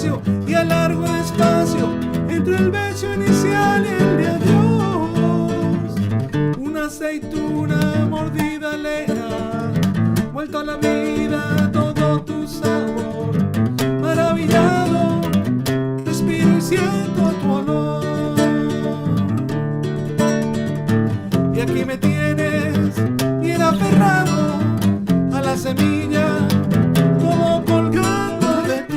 silencio y alargo despacio entre el beso inicial y el de adiós. Una aceituna mordida alegre, vuelto a la vida todo tu sabor. Maravillado, respiro y siento tu olor. Y aquí me tienes bien aferrado a la semilla, como colgando de ti.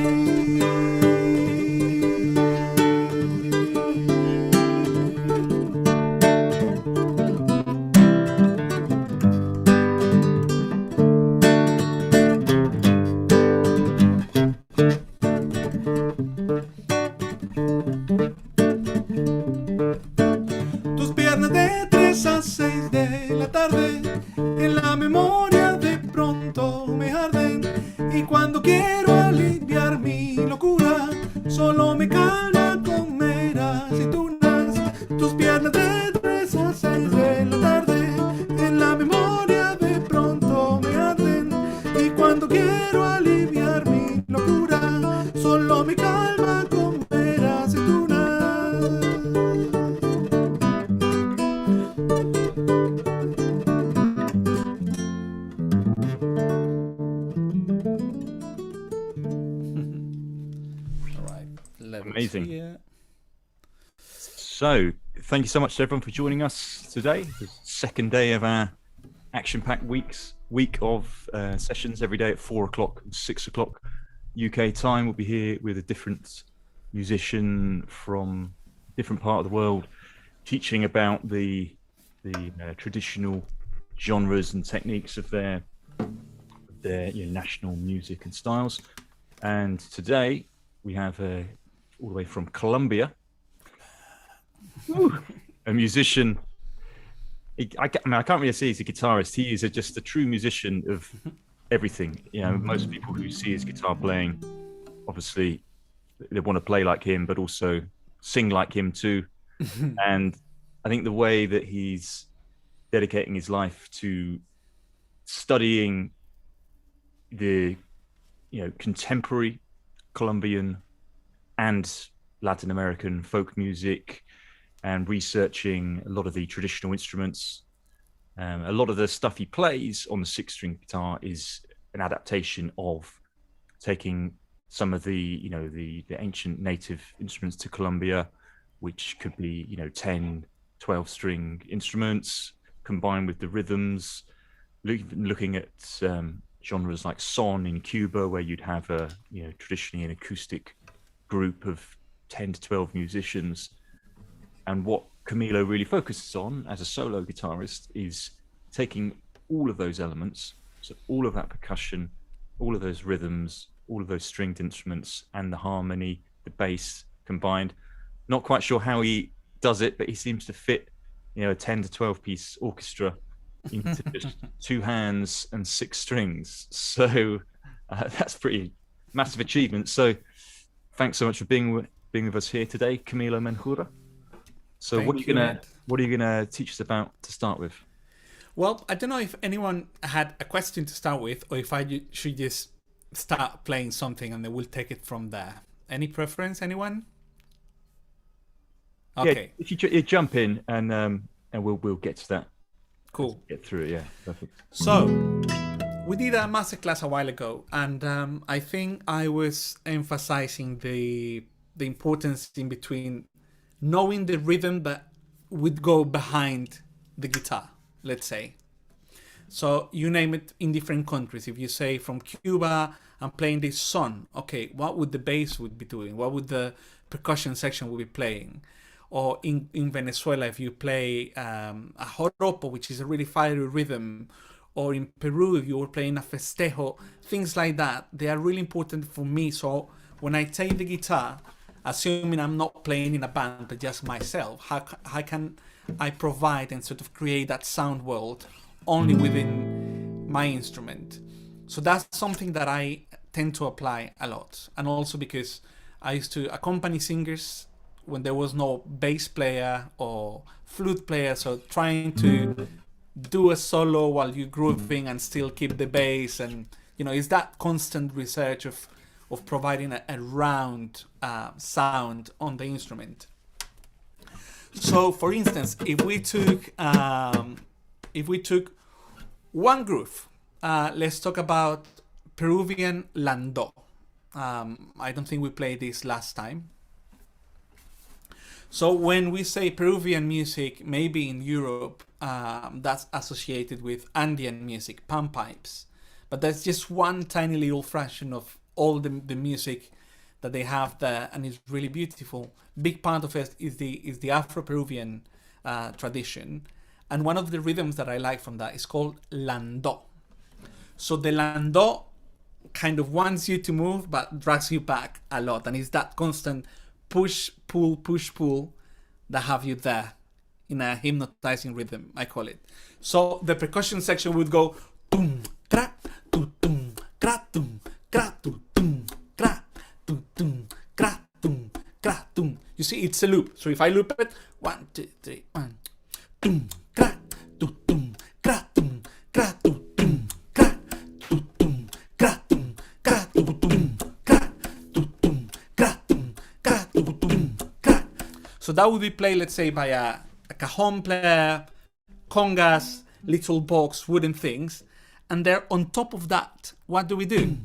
Tus piernas de 3 a 6 de la tarde en la memoria de pronto me arden, y cuando quiero aliviar mi locura solo me calma con meras aceitunas. Tus piernas de 3 a 6 de la tarde en la memoria de pronto me arden, y cuando quiero aliviar mi locura solo me calma con meras aceitunas. Amazing. Yeah. So, thank you so much to everyone for joining us today. The second day of our action-packed week of sessions every day at 4 o'clock and 6 o'clock UK time. We'll be here with a different musician from a different part of the world, teaching about the traditional genres and techniques of their national music and styles. And today we have all the way from Colombia, a musician. I can't really say he's a guitarist. He is just a true musician of everything. Most people who see his guitar playing, obviously, they want to play like him, but also sing like him too. And I think the way that he's dedicating his life to studying the contemporary Colombian and Latin American folk music, and researching a lot of the traditional instruments. A lot of the stuff he plays on the 6-string guitar is an adaptation of taking some of the ancient native instruments to Colombia, which could be 10, 12-string instruments combined with the rhythms. Looking at genres like son in Cuba, where you'd have traditionally an acoustic group of 10 to 12 musicians. And what Camilo really focuses on as a solo guitarist is taking all of those elements, so all of that percussion, all of those rhythms, all of those stringed instruments, and the harmony, the bass combined. Not quite sure how he does it, but he seems to fit a 10 to 12 piece orchestra into just 2 hands and 6 strings. So that's pretty massive achievement. So thanks so much for being with us here today, Camilo Menjura. So what are you gonna teach us about to start with? Well, I don't know if anyone had a question to start with, or if I should just start playing something and then we'll take it from there. Any preference, anyone? Okay. Yeah, if you jump in and we'll get to that. Cool. Get through it. Yeah, perfect. So we did a masterclass a while ago, and I think I was emphasizing the importance in between knowing the rhythm that would go behind the guitar, let's say. So you name it in different countries. If you say from Cuba, I'm playing this son, okay, what would the bass would be doing? What would the percussion section would be playing? Or in Venezuela, if you play a Joropo, which is a really fiery rhythm, or in Peru, if you were playing a festejo, things like that, they are really important for me. So when I take the guitar, assuming I'm not playing in a band, but just myself, how can I provide and sort of create that sound world only within my instrument? So that's something that I tend to apply a lot. And also because I used to accompany singers when there was no bass player or flute player, so trying to do a solo while you're grooving and still keep the bass, and it's that constant research of of providing a round sound on the instrument. So, for instance, if we took one groove, let's talk about Peruvian Lando. I don't think we played this last time. So when we say Peruvian music, maybe in Europe, that's associated with Andean music, panpipes. But that's just one tiny little fraction of all the music that they have there, and it's really beautiful. Big part of it is the Afro-Peruvian tradition, and one of the rhythms that I like from that is called Lando. So the Lando kind of wants you to move, but drags you back a lot, and it's that constant push pull that have you there in a hypnotizing rhythm, I call it. So the percussion section would go tum cra tu tum cra tum cra tu tum cra tu tum cra tum cra tum. You see, it's a loop. So if I loop it, 1 2 3 1 tum cra tu tum cra tum cra tu tum cra tu tum cra tum cra tu tum cra tu tum cra tum cra tu tum cra. So that would be played, let's say, by a cajon player, congas, little box, wooden things, and there on top of that, what do we do?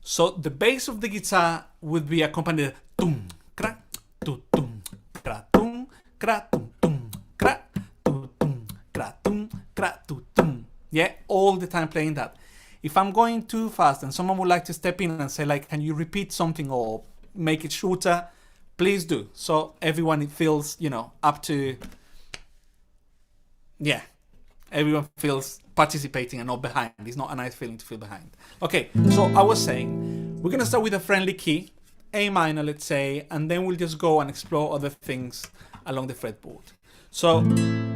So the bass of the guitar would be accompanied tum cra tu tum cra tum cra tum tum cra tu tum cra tum cra tu tum. Yeah, all the time playing that. If I'm going too fast and someone would like to step in and say, like, can you repeat something or make it shorter, please do. So everyone feels, up to, everyone feels participating and not behind. It's not a nice feeling to feel behind. Okay, so I was saying, we're going to start with a friendly key, A minor, let's say, and then we'll just go and explore other things along the fretboard. So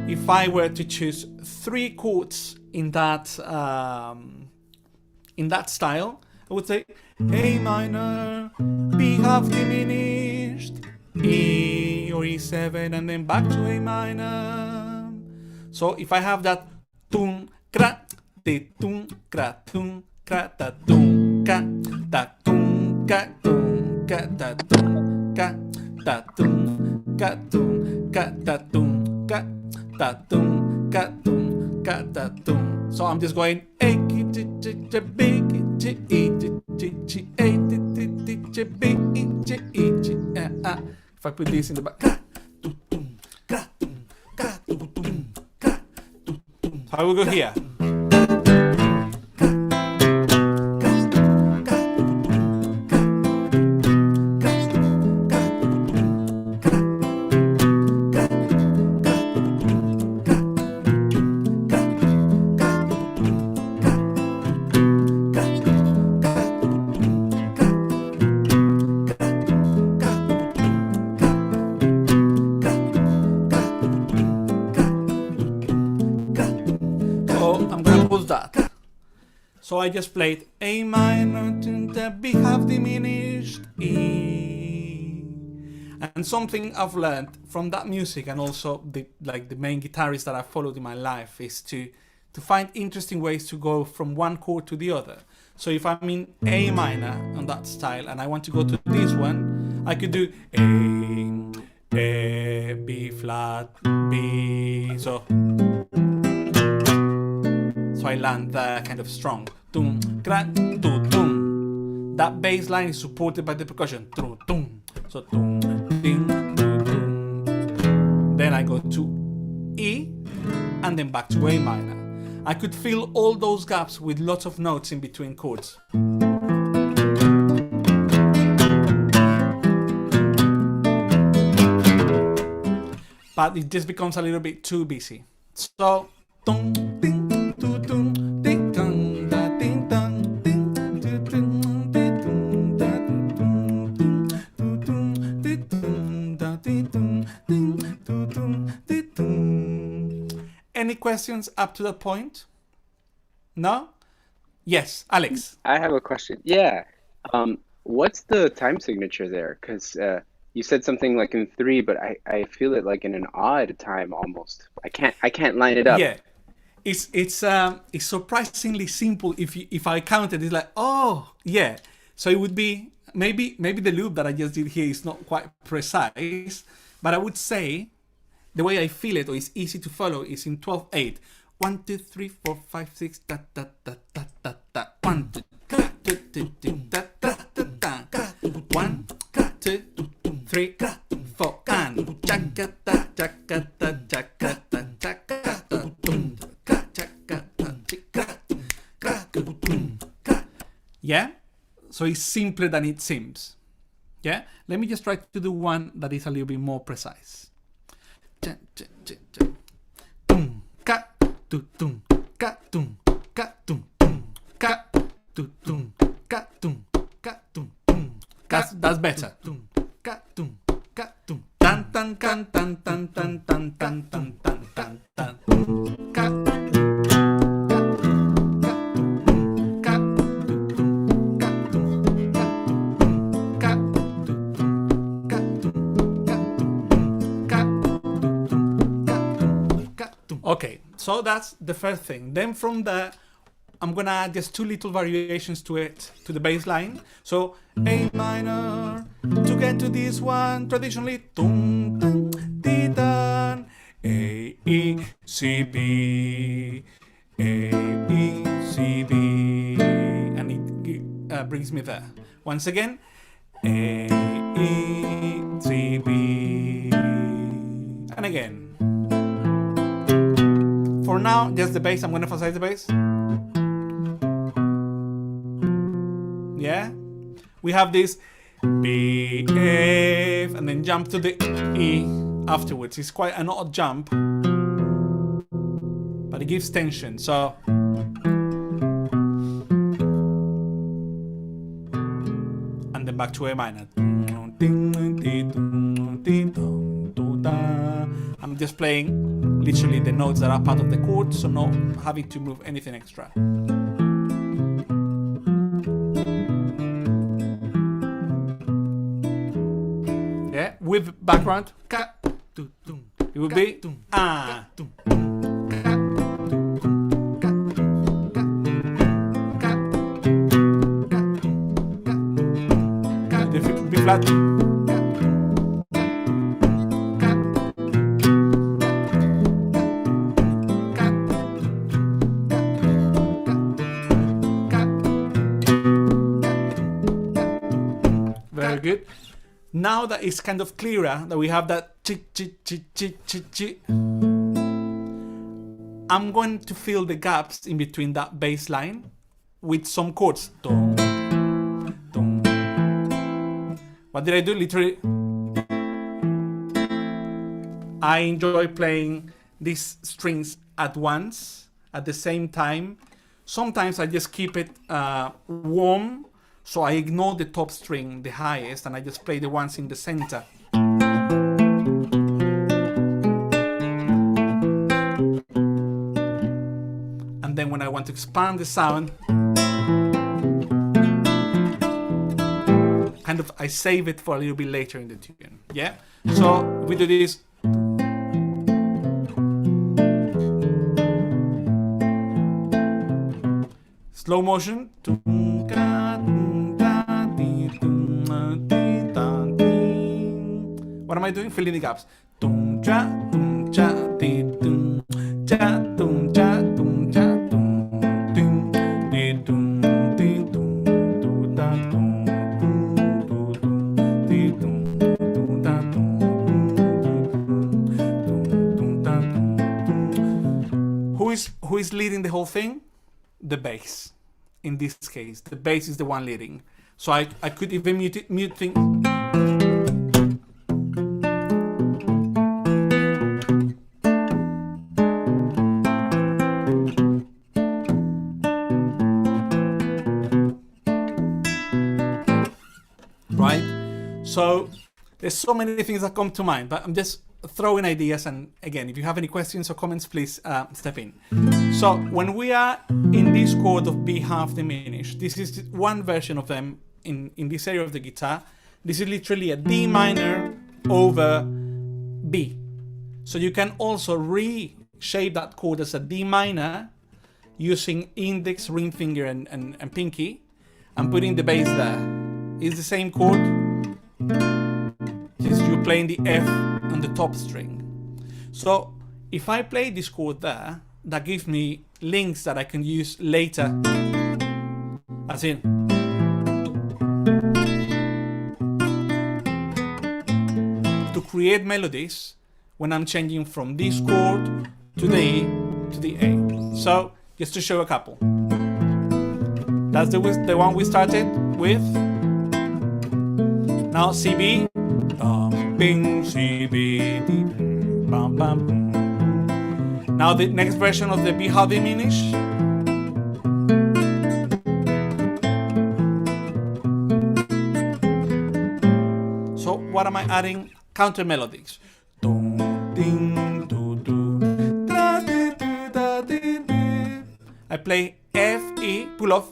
if I were to choose 3 chords in that style, I would say A minor, B half diminished, E or E7, and then back to A minor. So if I have that tum cra te tum cra ta tum ca ta tum ca tum ca ta tum ca ta tum ca tum ca ta tum ca ta tum ca tum ca ta tum. So I'm just going A G G G G B G E G G G A G G G B E G E G. If I put this in the back, how will we go here? So I just played A minor, B half diminished, E. And something I've learned from that music, and also the main guitarist that I've followed in my life, is to find interesting ways to go from one chord to the other. So if I'm in A minor on that style and I want to go to this one, I could do A, B flat, B. So I land there kind of strong. Tum, cra, tu, tum. That bass line is supported by the percussion. Tum, tum. So tum, ding, tum, tum. Then I go to E and then back to A minor. I could fill all those gaps with lots of notes in between chords. But it just becomes a little bit too busy. So tum, ding, tu, tum, ding, dun, da, ding, dun, ding, tu, tum, di, tum, da, tum, tu, tum, di, tum, da, di, tum, ding, tu, tum, di, tum. Any questions up to that point? No? Yes, Alex. I have a question. Yeah. What's the time signature there? Because You said something like in three, but I feel it like in an odd time almost. I can't line it up. Yeah, it's surprisingly simple. If I count it, it's like, oh yeah. So it would be maybe the loop that I just did here is not quite precise, but I would say the way I feel it, or it's easy to follow, is in 12/8. 1 2 3 4 5 6 da da da da da da 1 2 da da da da da 1 2 3 4 and chakata chakata chakata chakata chakata. Yeah, so it's simpler than it seems. Yeah, let me just try to do one that is a little bit more precise. That's better. Okay, so that's the first thing. Then from there, I'm gonna add just two little variations to it, to the bass line. So A minor, to get to this one, traditionally, tum, tum, di, dan, A, E, C, B, A, E, C, B, and it brings me there. Once again, A, E, C, B, and again. For now, just the bass. I'm going to emphasize the bass. Yeah? We have this B, F, and then jump to the E afterwards. It's quite an odd jump, but it gives tension. So, and then back to A minor. I'm just playing literally the notes that are part of the chord, so not having to move anything extra. Yeah, with background, it would be ah. The B flat. Very good. Now that it's kind of clearer, that we have that I'm going to fill the gaps in between that bass line with some chords. What did I do? Literally, I enjoy playing these strings at once, at the same time. Sometimes I just keep it warm, so I ignore the top string, the highest, and I just play the ones in the center. And then when I want to expand the sound, kind of I save it for a little bit later in the tune. Yeah? So we do this. Slow motion. What am I doing? Filling the gaps. Who is leading the whole thing? The bass. In this case, the bass is the one leading. So I could even mute things. Right? So there's so many things that come to mind, but I'm just throwing ideas, and again, if you have any questions or comments, please step in. So when we are in this chord of B half diminished, this is one version of them in this area of the guitar. This is literally a D minor over B. So you can also reshape that chord as a D minor using index, ring finger, and pinky, and putting the bass there. It's the same chord, just you're playing the F on the top string. So if I play this chord there, that gives me links that I can use later, as in to create melodies when I'm changing from this chord to the E to the A. So just to show a couple. That's the one we started with. Now C B. Bing C B. Bam bam. Now the next version of the B half diminished. So what am I adding? Counter melodies. I play F, E, pull off.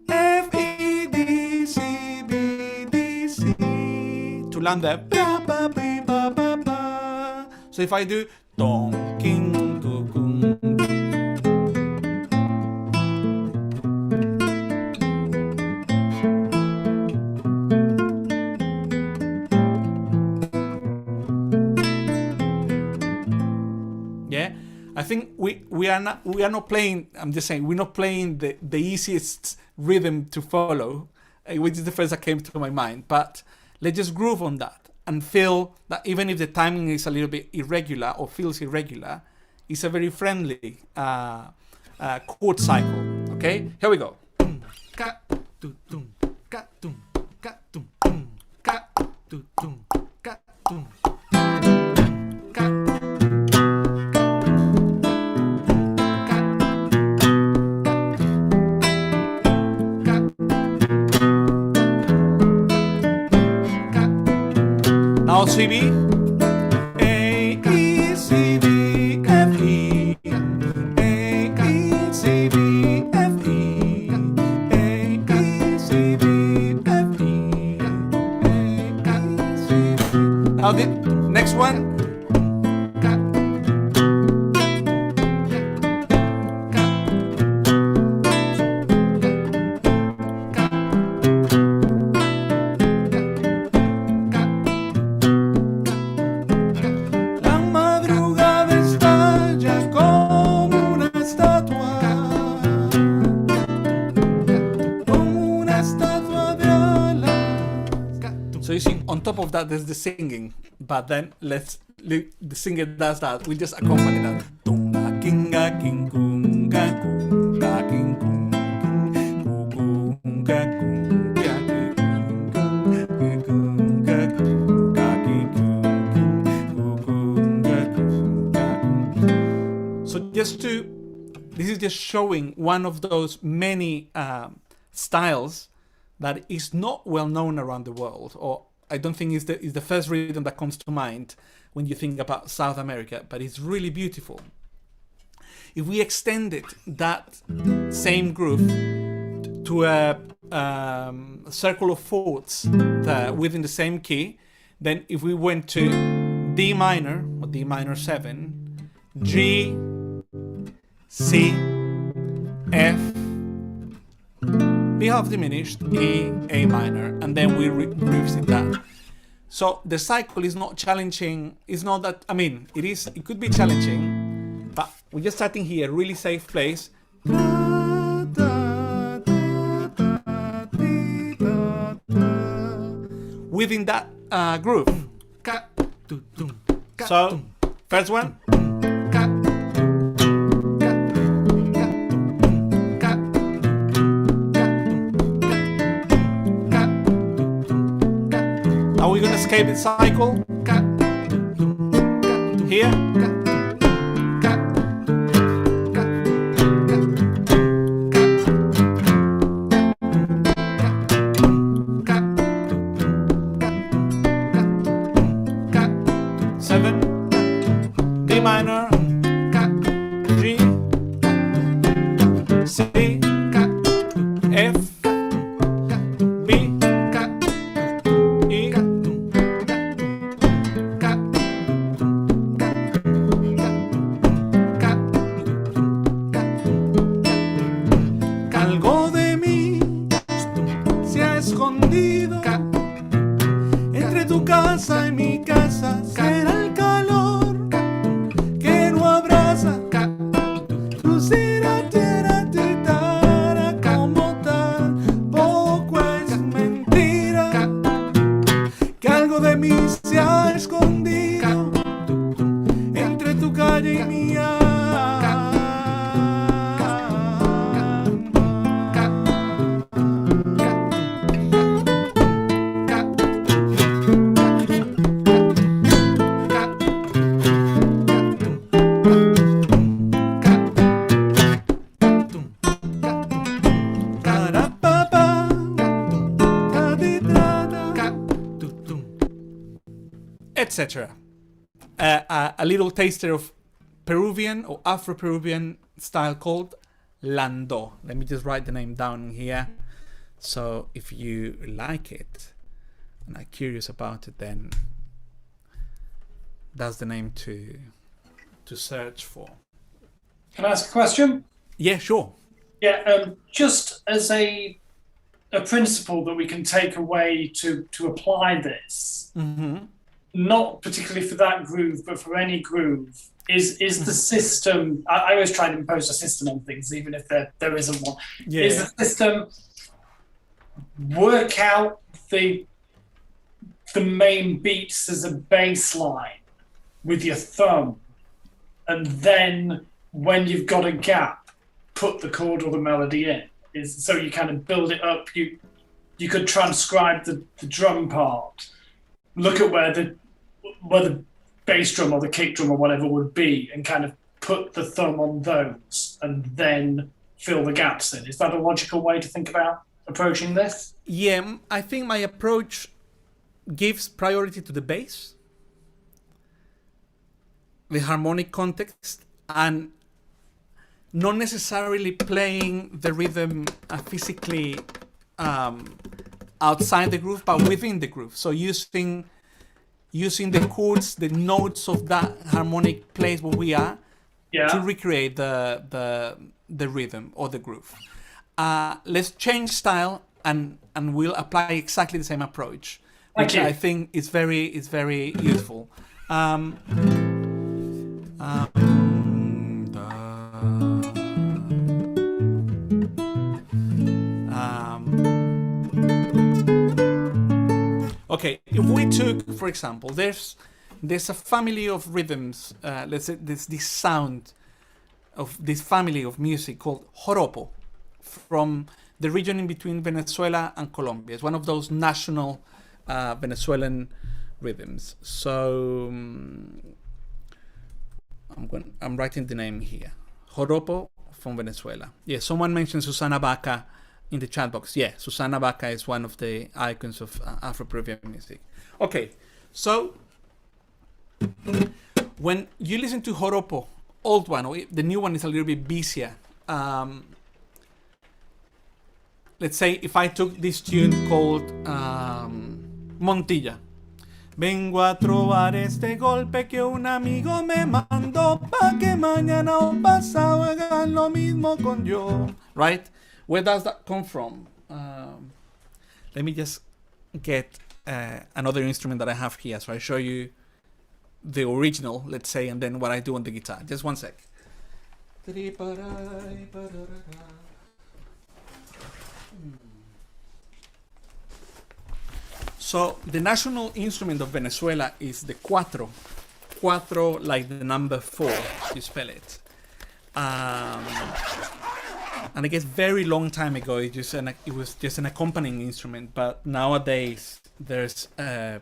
F, E, D, C, B, D, C. To land there. So if I do don, king, do, gung, I think we are not playing. I'm just saying we're not playing the easiest rhythm to follow, which is the first that came to my mind. But let's just groove on that and feel that even if the timing is a little bit irregular or feels irregular, it's a very friendly chord cycle. Okay, here we go. Now C B, A E C B F E, A E C B F E, A E C B F E, A E C B. Now the next one. On top of that, there's the singing, but then the singer does that. We just accompany that. So this is just showing one of those many styles that is not well known around the world, or I don't think is the first rhythm that comes to mind when you think about South America, but it's really beautiful. If we extended that same groove to a circle of fourths within the same key, then if we went to D minor or D minor 7, G, C, F, B half diminished, E, A minor, and then we revisit that. So the cycle is not challenging. It's not that, I mean, it could be challenging, but we're just starting here, really safe place. Within that groove. So, first one. Now we're gonna escape the cycle. Here. 7, D minor, G, C, F, mi casa será el calor que no abraza. Lucirá tierra titana como tal. Poco es mentira que algo de mí se ha escondido entre tu calle y mía. Etc. A little taster of Peruvian or Afro-Peruvian style called Lando. Let me just write the name down here. So if you like it and are curious about it, then that's the name to search for. Can I ask a question? Yeah, sure. Yeah, just as a principle that we can take away to apply this, not particularly for that groove, but for any groove, is the system. I always try to impose a system on things, even if there isn't one. Yeah. Is the system work out the main beats as a baseline with your thumb, and then when you've got a gap, put the chord or the melody in? So you kind of build it up. You could transcribe the drum part, look at where the bass drum or the kick drum or whatever would be, and kind of put the thumb on those and then fill the gaps in. Is that a logical way to think about approaching this? Yeah, I think my approach gives priority to the bass, the harmonic context, and not necessarily playing the rhythm physically outside the groove, but within the groove. So using the chords, the notes of that harmonic place where we are, to recreate the rhythm or the groove. Let's change style and we'll apply exactly the same approach, which I think is very useful. Okay, if we took, for example, there's a family of rhythms. Let's say there's this sound of this family of music called Joropo, from the region in between Venezuela and Colombia. It's one of those national Venezuelan rhythms. So I'm writing the name here. Joropo from Venezuela. Yeah, someone mentioned Susana Baca in the chat box. Yeah, Susana Baca is one of the icons of Afro-Peruvian music. Okay, so when you listen to Joropo, old one, or the new one is a little bit busier. Let's say if I took this tune called Montilla. Vengo a trobar este golpe que un amigo me mandó pa' que mañana o pasado hagan lo mismo con yo. Right? Where does that come from? Let me just get another instrument that I have here. So I show you the original, let's say, and then what I do on the guitar. Just one sec. So the national instrument of Venezuela is the cuatro. Cuatro, like the number 4, you spell it. And I guess very long time ago, it was just an accompanying instrument. But nowadays, it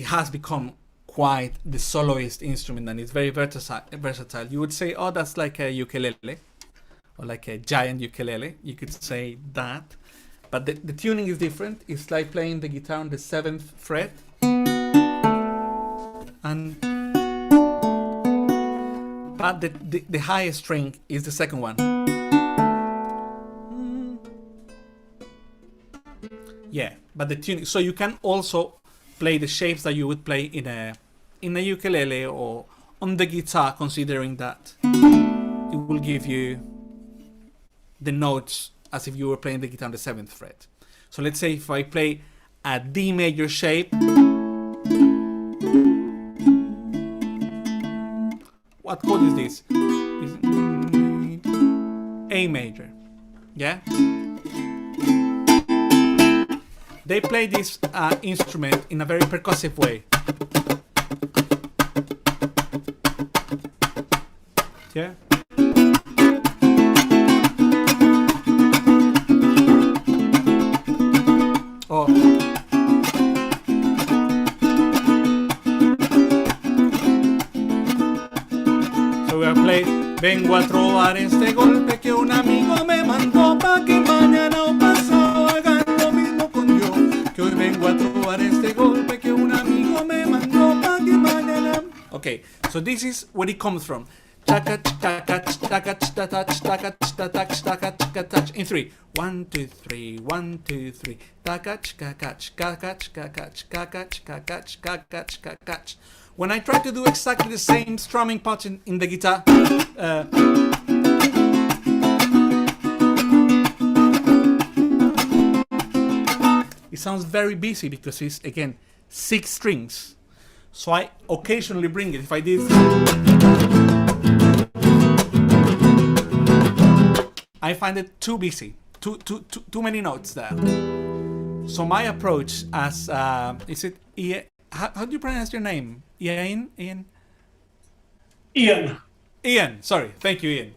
has become quite the soloist instrument, and it's very versatile. You would say, oh, that's like a ukulele, or like a giant ukulele. You could say that. But the tuning is different. It's like playing the guitar on the 7th fret. But the highest string is the second one. Yeah, but the tuning. So you can also play the shapes that you would play in a ukulele or on the guitar, considering that it will give you the notes as if you were playing the guitar on the 7th fret. So let's say if I play a D major shape. What chord is this? A major. Yeah? They play this instrument in a very percussive way. Yeah? Oh. So we are playing. Vengo a trobar este golpe que un amigo me mandó pa' que mañana o pasado hagan lo mismo con yo. Que hoy vengo a trobar este golpe que un amigo me mandó pa' que mañana. Okay, so this is where it comes from. In 3. 1, 2, 3, 1, 2, 3. When I try to do exactly the same strumming pattern in the guitar, it sounds very busy because it's, again, 6 strings. So I occasionally bring it. If I did, I find it too busy, too many notes there. So my approach as is it Ian? How do you pronounce your name? Ian. Sorry, thank you, Ian.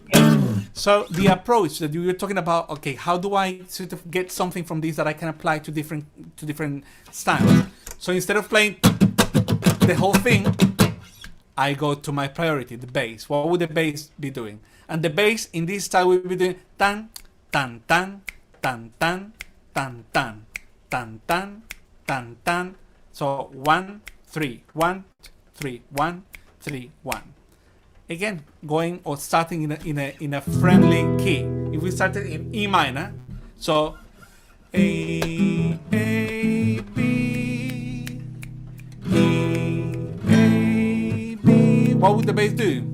So the approach that you were talking about. Okay, how do I sort of get something from this that I can apply to different styles? So instead of playing the whole thing, I go to my priority, the bass. What would the bass be doing? And the bass in this style will be doing tan, tan, tan, tan, tan, tan, tan, tan, tan, tan, tan. So 1, 3, 1, 3, 1, 3, 1. Again, going or starting in a friendly key. If we started in E minor, so A, B, E, A, B. What would the bass do?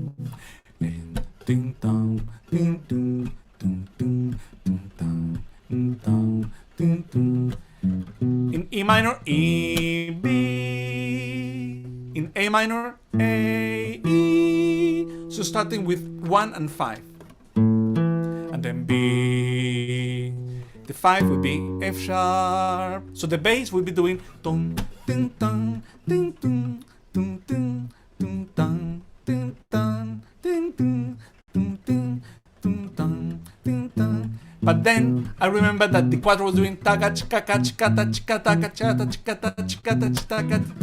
Ding dong, ding dong, ding dong, ding dong, ding dong, ding dong. In E minor, E, B. In A minor, A, E. So starting with 1 and 5. And then B. The 5 would be F sharp. So the bass will be doing dong, ding dong, ding dong, ding dong, ding dong, ding dong, ding dong, ding dong, ding dong, ding dong. But then I remember that the quattro was doing taka chika chika chika taka chata chika chika chika.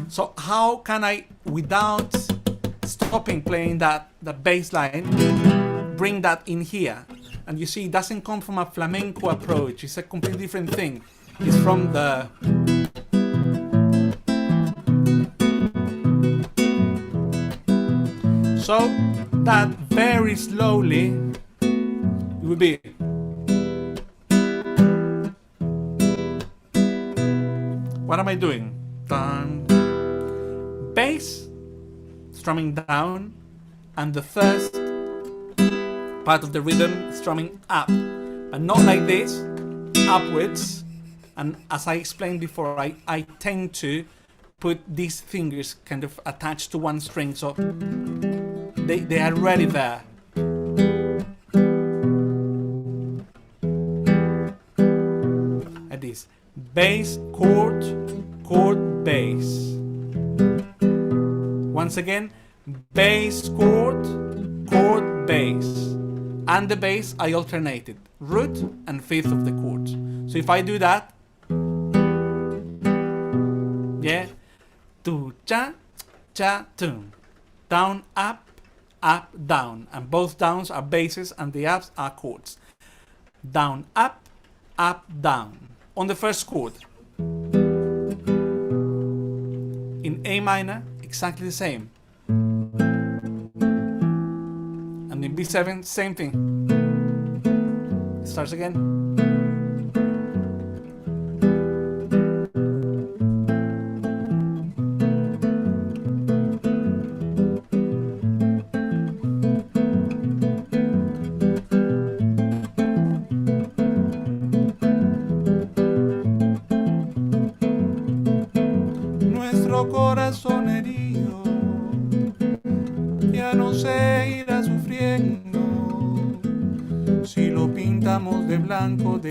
So how can I, without stopping playing the bass line, bring that in here? And you see, it doesn't come from a flamenco approach. It's a completely different thing. It's from the so that very slowly it will be what am I doing? Dun. Bass strumming down, and the first part of the rhythm strumming up, but not like this, upwards. And as I explained before, I tend to put these fingers kind of attached to one string, so they are already there. Like this. Bass, chord, chord, bass. Once again, bass, chord, chord, bass. And the bass, I alternated root and fifth of the chords. So if I do that, yeah, do cha, cha, tune, down, up, down, and both downs are basses and the ups are chords. Down, up, down. On the first chord, in A minor, exactly the same. And in B7, same thing. It starts again.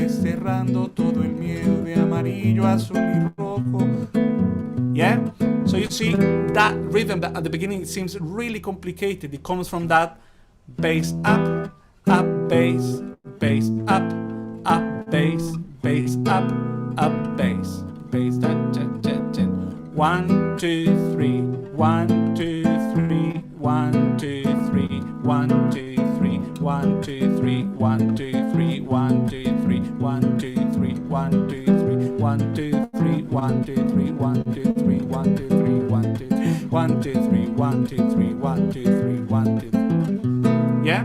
desterrando todo el miedo de amarillo, azul y rojo. Yeah? So you see that rhythm that at the beginning seems really complicated. It comes from that bass up, bass, bass up, bass, bass up, bass, bass, dun, dun, dun, dun. 1, 2, 3, 1, 2, 3, 1, 2, 3, 1, 2, 3, 1, 2, 3, 1, 2, 3, 1, 2, 3, 1, 2, 3, 1, 2, 3, 1, 2, 3, 1, 2, 3, 1, 2, 3, 1, 2, 3, 1, 2, 3, 1, 2, 3, 1, 2, 3, 1, 2, 3, 1, 2, 3. Yeah?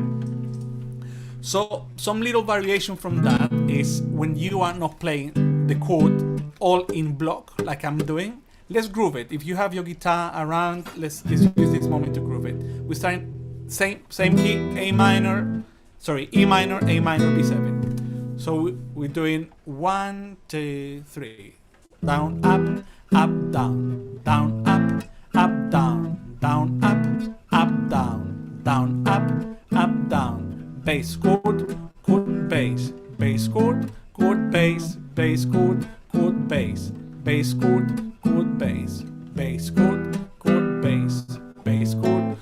So some little variation from that is when you are not playing the chord all in block like I'm doing. Let's groove it. If you have your guitar around, let's use this moment to groove it. We start same key, A minor, E minor, A minor, B7. So we're doing 1, 2, 3, down, up, down, down, up, down, down, up, down, down, up, down. Bass chord, bass, bass chord, bass, bass chord, bass, bass chord, bass, bass chord, bass, bass chord,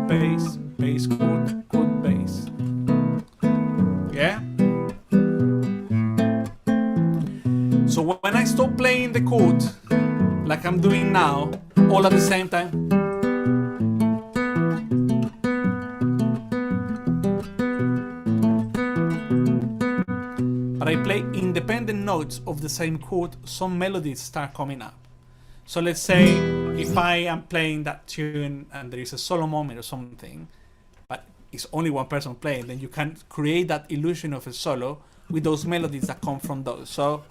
bass, bass chord, bass. Yeah? So when I stop playing the chord, like I'm doing now, all at the same time, but I play independent notes of the same chord, some melodies start coming up. So let's say if I am playing that tune and there is a solo moment or something, but it's only one person playing, then you can create that illusion of a solo with those melodies that come from those. So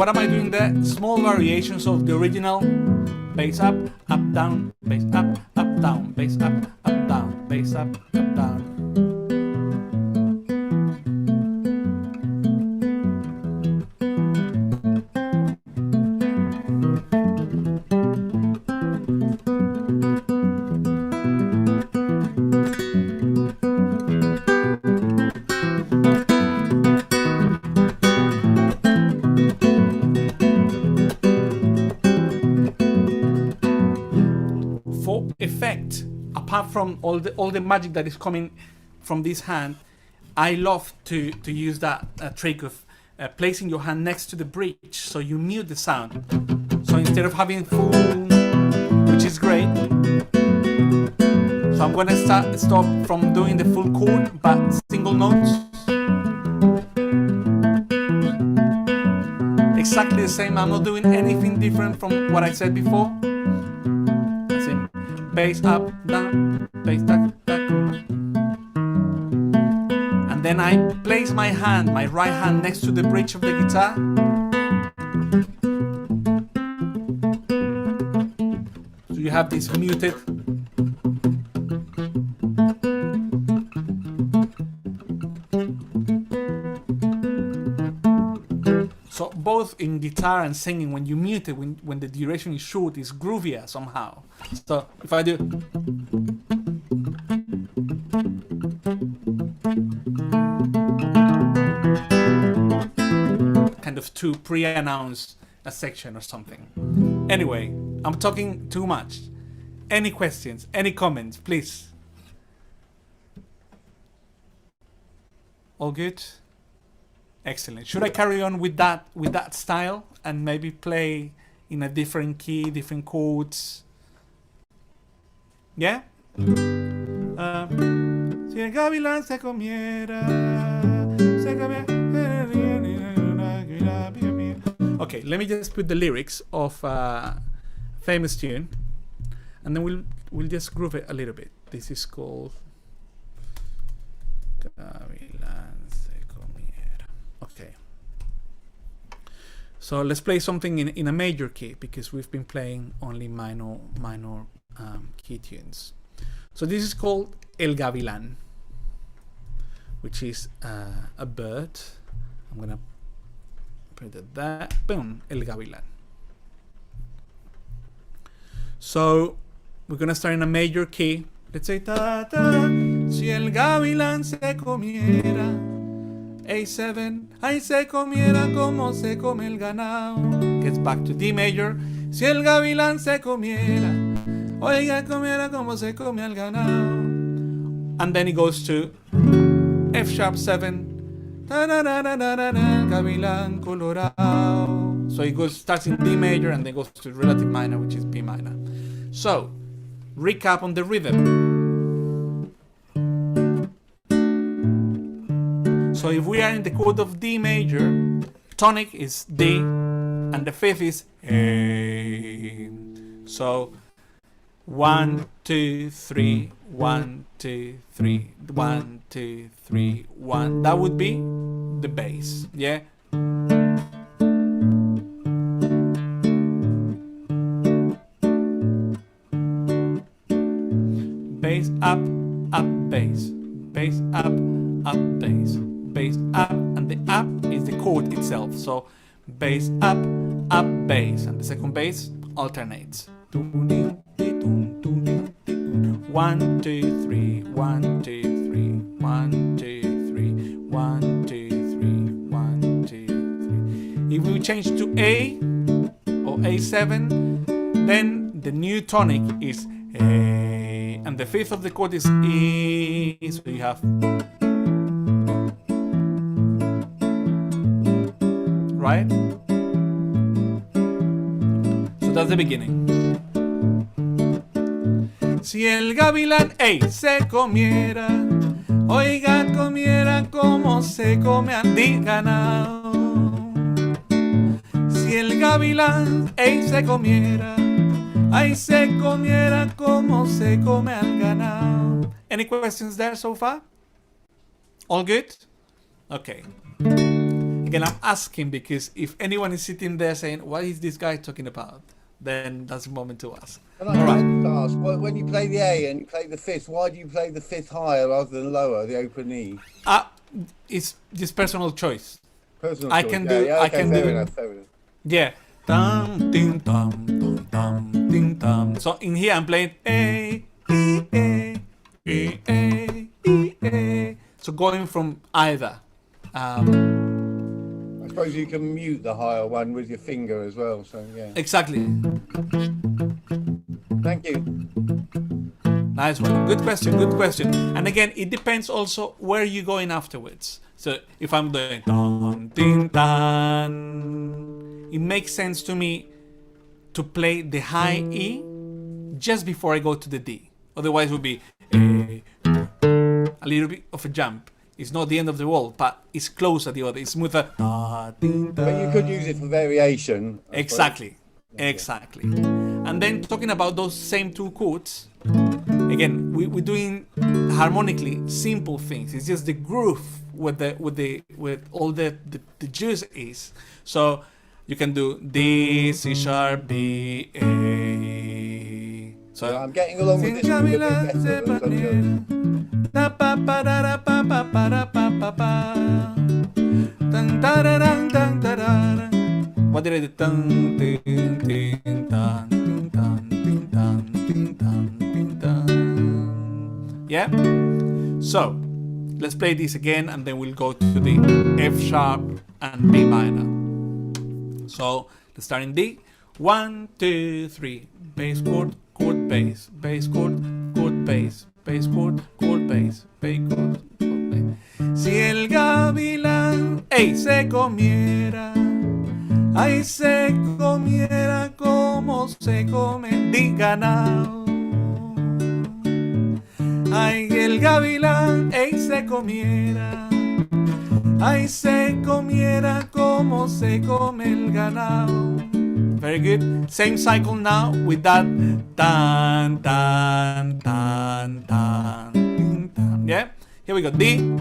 what am I doing there? Small variations of the original. Bass up, down, bass up, down, bass up, down, bass up, down. Effect, apart from all the magic that is coming from this hand, I love to use that trick of placing your hand next to the bridge so you mute the sound. So instead of having full, which is great, so I'm gonna stop from doing the full chord but single notes. Exactly the same. I'm not doing anything different from what I said before. Bass up, down, bass tack, tack. And then I place my hand, my right hand next to the bridge of the guitar. So you have this muted. So both in guitar and singing, when you mute it, when the duration is short, it's groovier somehow. So if I do, kind of to pre-announce a section or something. Anyway, I'm talking too much. Any questions? Any comments, please? All good? Excellent. Should I carry on with that style and maybe play in a different key, different chords? Yeah? Si el gavilán se comiera, se comiera. Okay, let me just put the lyrics of a famous tune, and then we'll just groove it a little bit. This is called Gavilán se comiera. Okay. So let's play something in a major key, because we've been playing only minor key tunes. So this is called El Gavilán, which is a bird. I'm gonna put it there. Boom, El Gavilán. So we're gonna start in a major key. Let's say ta ta. Si el gavilán se comiera A7, ay se comiera como se come el ganado. Gets back to D major. Si el gavilán se comiera, oiga comiera como se come el ganado. And then it goes to F sharp 7. Gavilán colorado. So it starts in D major and then goes to relative minor, which is B minor. So, recap on the rhythm. So if we are in the chord of D major, tonic is D, and the fifth is A. So 1, 2, 3, 1, 2, 3, 1, 2, 3, 1. That would be the bass, yeah? Bass up, up, bass, bass up, bass, bass up, and the up is the chord itself. So bass up, bass, and the second bass alternates. 1, 2, 3, 1, 2, 3, 1, 2, 3, 1, 2, 3, 1, 2, 3. If we change to A or A7, then the new tonic is A, and the fifth of the chord is E. So you have, right? So that's the beginning. Si el gavilán se comiera, oiga, comiera como se come al ganado. Si el gavilán se comiera, ay, se comiera como se come al ganado. Any questions there so far? All good? Okay. Again, I'm asking because if anyone is sitting there saying, what is this guy talking about? Then that's the moment to ask. All right. Ask, when you play the A and you play the fifth, why do you play the fifth higher rather than lower, the open E? It's just personal choice. Personal I choice. can Yeah, do. yeah, I okay, can fair do. Enough, fair enough. Yeah. Dum, ding, dum, dum, dum, ding, dum. So in here I'm playing A, E, A, E, A, E, A. So going from either. I suppose you can mute the higher one with your finger as well. So yeah. Exactly. Thank you. Nice one. Good question. Good question. And again, it depends also where you're going afterwards. So if I'm doing dun, ding, dun, it makes sense to me to play the high E just before I go to the D. Otherwise, it would be a little bit of a jump. It's not the end of the world, but it's close at the other. It's smoother. But you could use it for variation. Exactly. Exactly. And then talking about those same two chords, again, we're doing harmonically simple things. It's just the groove with all the juice is. So you can do D, C sharp, B, A. So yeah, I'm getting along with this a bit better. What did I do? Yeah? So, let's play this again and then we'll go to the F sharp and B minor. So, let's start in D. 1, 2, 3. Bass chord, chord, bass. Bass chord, chord, bass. Bass chord, chord, bass. Bass chord, chord, bass. Si el gavilán se comiera, ay, se comiera como se come el ganado. Ay, el gavilán se comiera, ay, se comiera como se come el ganado. Very good. Same cycle now with that tan tan tan tan tan. Yeah. Here we go. D.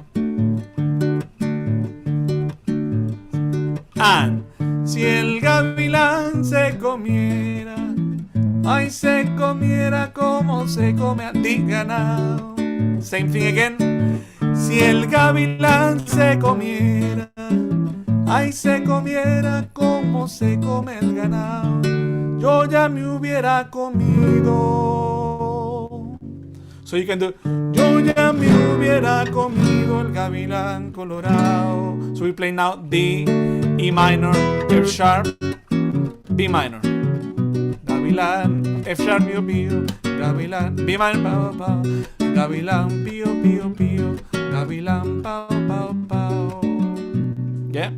And si el se comiera, ay, se comiera como se come al ganado. Same thing again. Si el gavilán se comiera, ay, se comiera como se come el ganado, yo ya me hubiera comido. So you can do, yo ya me hubiera comido el gavilán colorado. So we play now D, E minor, F sharp, B minor. Gavilán, F sharp, pío, pío, gavilán, B minor, pao, pao, gavilán, pío, pío, pío, gavilán, pao, pao, pao. Yeah.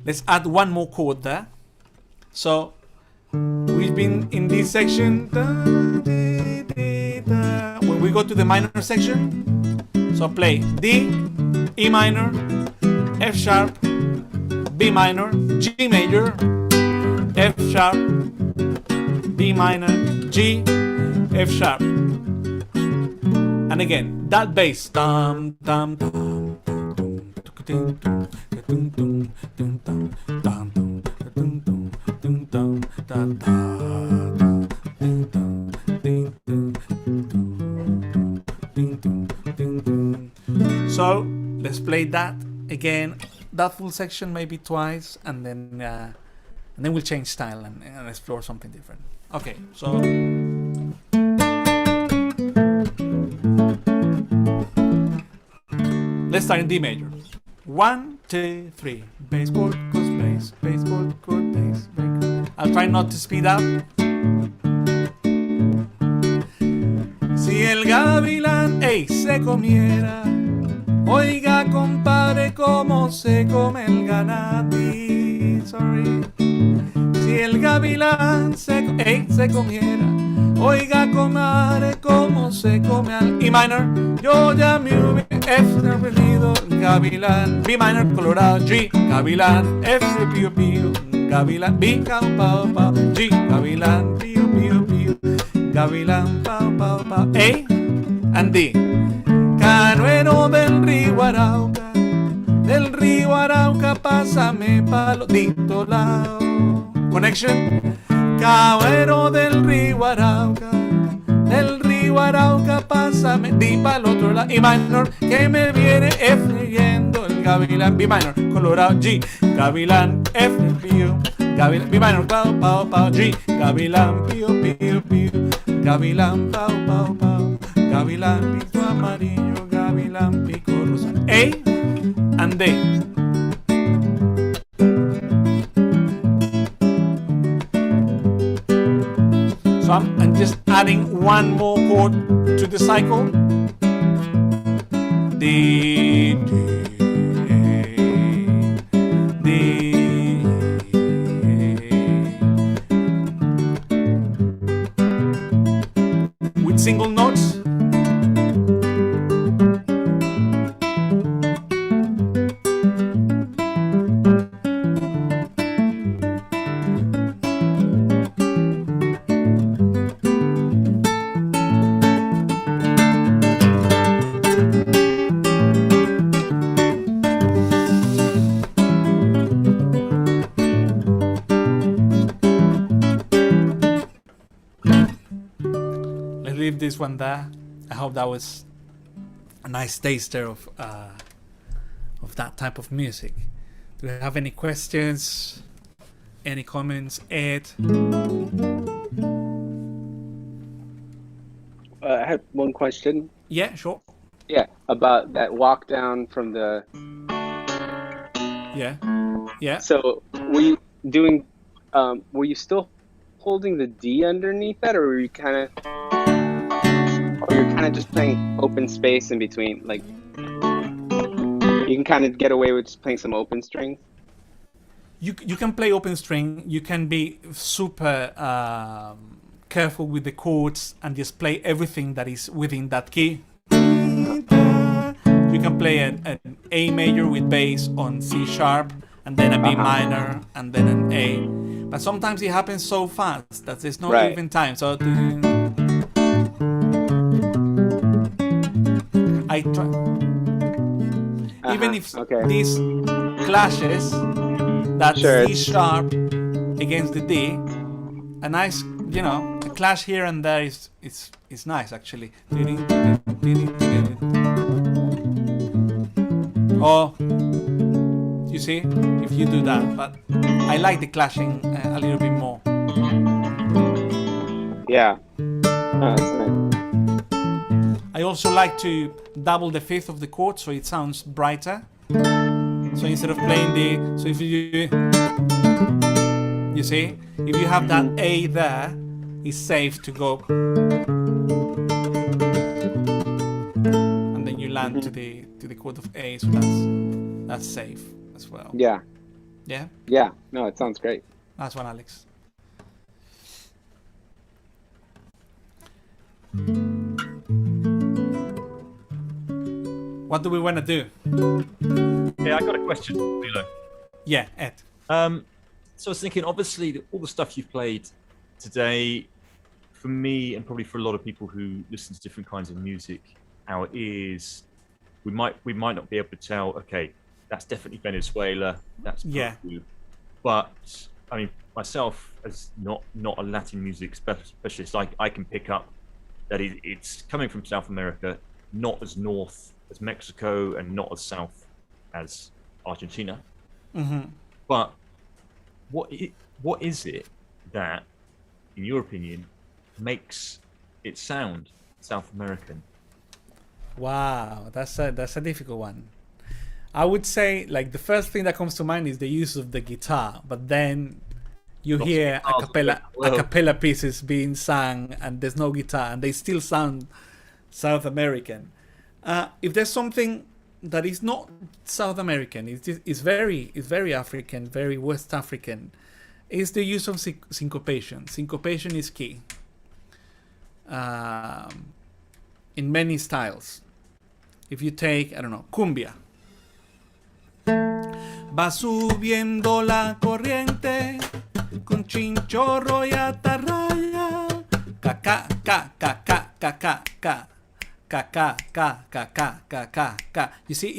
Let's add one more chord there. So we've been in this section. When we go to the minor section, so play D, E minor, F sharp, B minor, G major, F sharp, B minor, G, F sharp. And again, that bass. Tam, tam, tam, so let's play that again, that full section maybe twice, and then we'll change style and explore something different. Okay, so let's start in D major. 1, 2, 3. Bass chord, chord, bass, bass chord, chord, bass, bass. I'll try not to speed up. Si el gavilán, ey, se comiera, oiga, compadre, cómo se come el ganati. Sorry. Si el gavilán se comiera, oiga, comadre, cómo se come al E minor, yo ya me hubiera perdido el gavilán. B minor, colorado, G, gavilán, F, pío, pío, gavilán, B, pao, pao, pao, G, gavilán, pío, pío, pío, gavilán, pao, pao, pao, A, and D. Canuero del río Arauca, pásame palo, dito lao. Connection. Canuero del río Arauca, pásame, di pa'l otro lado, E minor, que me viene F yendo el gavilán, B minor, colorado, G, gavilán, F, pío, gavilán, B minor, pao, pao, pao, G, gavilán, pío, pío, pío, gavilán, pao, pao, pao, gavilán, pico amarillo, gavilán, pico rosa, A and D. So I'm just adding one more chord to the cycle. D, D, D, with single notes. Leave this one there. I hope that was a nice taster of that type of music. Do you have any questions? Any comments, Ed? I had one question. Yeah, sure. Yeah, about that walk down from the. Yeah, yeah. So were you doing? Were you still holding the D underneath that, or were you kind of? Or you're kind of just playing open space in between, like you can kind of get away with just playing some open strings. You can play open string. You can be super careful with the chords and just play everything that is within that key. You can play an A major with bass on C sharp, and then a B minor, and then an A. But sometimes it happens so fast that there's no even time. So I try. Even if this clashes, that C sharp against the D, a nice, a clash here and there is nice actually. Or you see, if you do that, but I like the clashing a little bit more. Yeah. Oh, that's nice. I also like to double the fifth of the chord so it sounds brighter. So instead of playing so if you see, if you have that A there, it's safe to go, and then you land to the chord of A. So that's safe as well. Yeah. Yeah. Yeah. No, it sounds great. That's one, Alex. What do we want to do? Yeah, I got a question, Camilo. Yeah, Ed. So I was thinking, obviously, all the stuff you've played today, for me, and probably for a lot of people who listen to different kinds of music, our ears, we might not be able to tell. Okay, that's definitely Venezuela. That's Peru. But I mean, myself as not a Latin music specialist, I can pick up that it's coming from South America, not as north as Mexico, and not as south as Argentina. Mm-hmm. But what is it that, in your opinion, makes it sound South American? Wow, that's a difficult one. I would say, like, the first thing that comes to mind is the use of the guitar, but then you hear a cappella pieces being sung and there's no guitar and they still sound South American. If there's something that is not South American, it's very African, very West African, is the use of syncopation. Syncopation is key in many styles. If you take, I don't know, Cumbia. Va subiendo la corriente con chinchorro y atarraya. Ca ca ca ca ca ca ca ca. Ka ka ka ka ka ka ka ka. You see,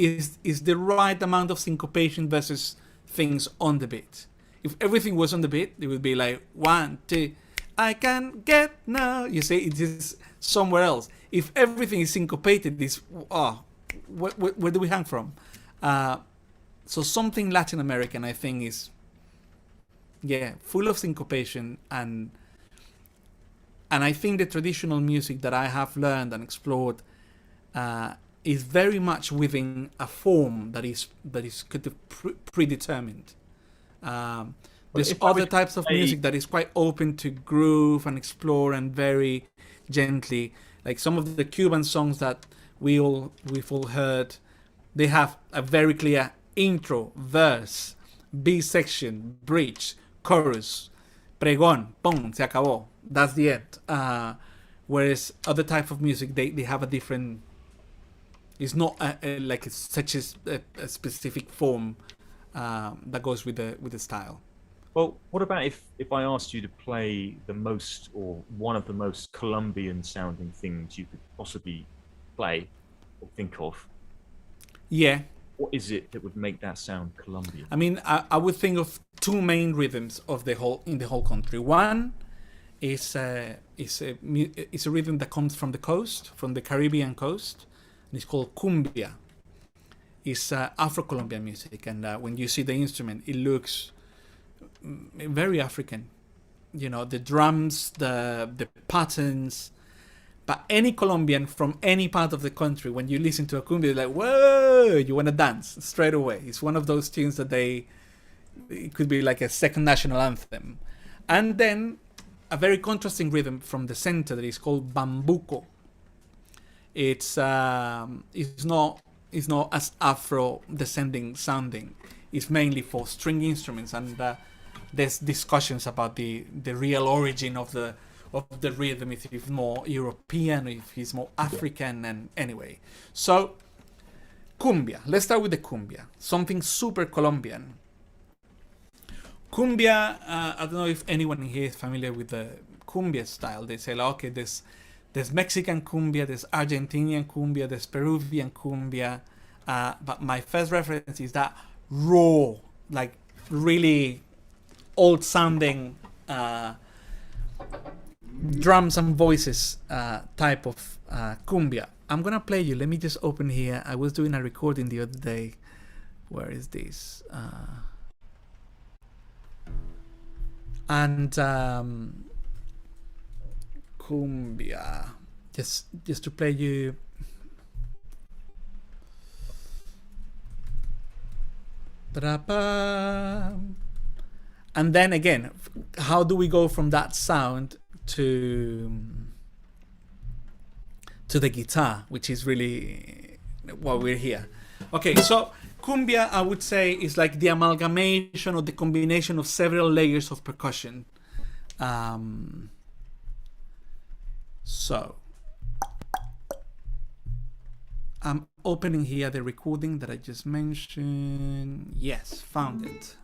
is the right amount of syncopation versus things on the beat. If everything was on the beat, it would be like 1, 2. I can get now. You see, it is somewhere else. If everything is syncopated, where do we hang from? So something Latin American, I think, is full of syncopation, and I think the traditional music that I have learned and explored is very much within a form that is kind of predetermined. There's other types of music that is quite open to groove and explore and very gently, like some of the Cuban songs that we've all heard. They have a very clear intro, verse, B section, bridge, chorus, pregón, pum, se acabó. That's the end. Whereas other type of music, they have a different. It's not like it's such a specific form that goes with the style. Well, what about if I asked you to play the most, or one of the most Colombian sounding things you could possibly play or think of? Yeah. What is it that would make that sound Colombian? I mean, I would think of two main rhythms in the whole country. One is a rhythm that comes from the coast, from the Caribbean coast, and it's called Cumbia. It's Afro-Colombian music, and when you see the instrument, it looks very African. You know, the drums, the patterns. But any Colombian from any part of the country, when you listen to a cumbia, you're like, whoa, you want to dance straight away. It's one of those tunes that it could be like a second national anthem. And then a very contrasting rhythm from the center that is called Bambuco. It's not as Afro-descending sounding. It's mainly for string instruments, and there's discussions about the real origin of the rhythm, if it's more European, if it's more African, and anyway. So, cumbia. Let's start with the cumbia. Something super Colombian. Cumbia, I don't know if anyone here is familiar with the cumbia style. They say, like, okay, there's Mexican cumbia, there's Argentinian cumbia, there's Peruvian cumbia. But my first reference is that raw, like really old sounding drums and voices type of cumbia. I'm gonna play you. Let me just open here. I was doing a recording the other day. Where is this? And cumbia. Just to play you. And then again, how do we go from that sound to the guitar, which is really why we're here. Okay, so cumbia, I would say, is like the amalgamation or the combination of several layers of percussion. So I'm opening here the recording that I just mentioned. Yes, found it.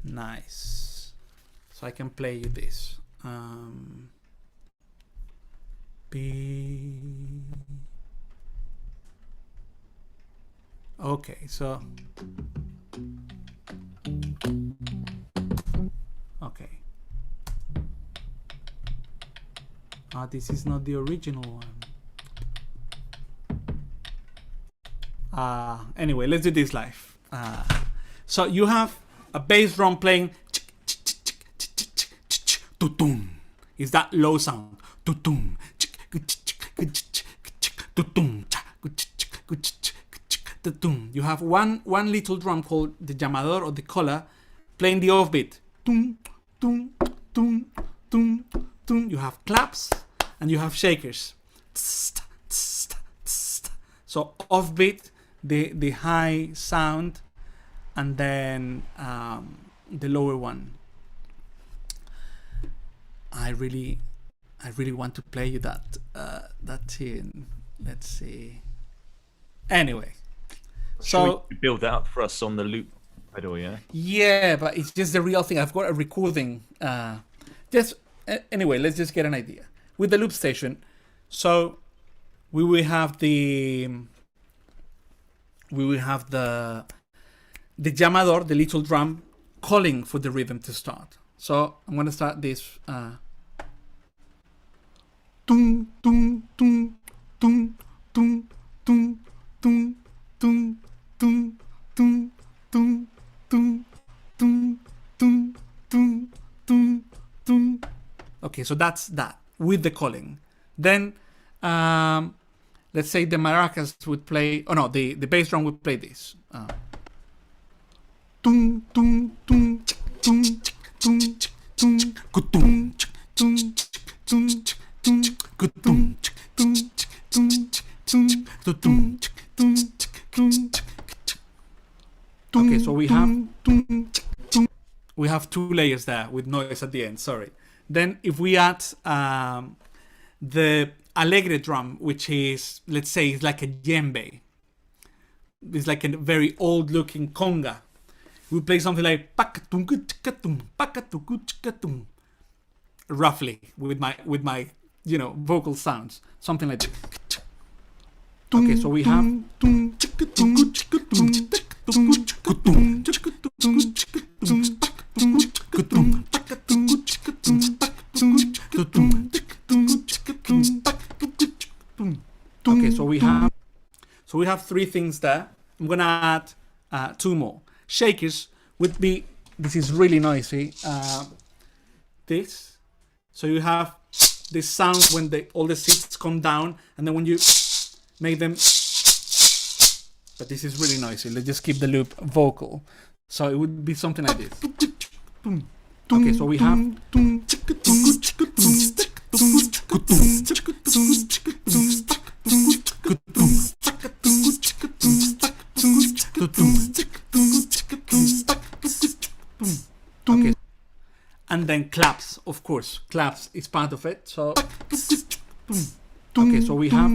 Nice. So I can play you this. B. Okay, so. Okay. This is not the original one. Anyway, let's do this live. So you have a bass drum playing. Is that low sound? You have one little drum called the llamador or the collar playing the offbeat. You have claps and you have shakers. So offbeat, the high sound, and then the lower one. I really want to play you that tune. Let's see. Anyway, so we build that up for us on the loop pedal, yeah. Yeah, but it's just the real thing. I've got a recording. Anyway, let's just get an idea with the loop station. So we will have the llamador, the little drum, calling for the rhythm to start. So I'm gonna start this. Okay, so that's that with the calling. Then let's say the maracas would play. Oh no, the bass drum would play this. Okay, so we have two layers there with noise at the end. Sorry. Then if we add the alegre drum, which is, let's say, it's like a djembe. It's like a very old-looking conga. We play something like roughly with my vocal sounds, something like that. Okay, so we have okay, so we have three things there. I'm gonna add two more. Shakers would be, this is really noisy. This, so you have this sound when all the seats come down, and then when you make them, but this is really noisy. Let's just keep the loop vocal. So it would be something like this. Okay, so we have okay, and then claps, of course. Claps is part of it. So okay, so we have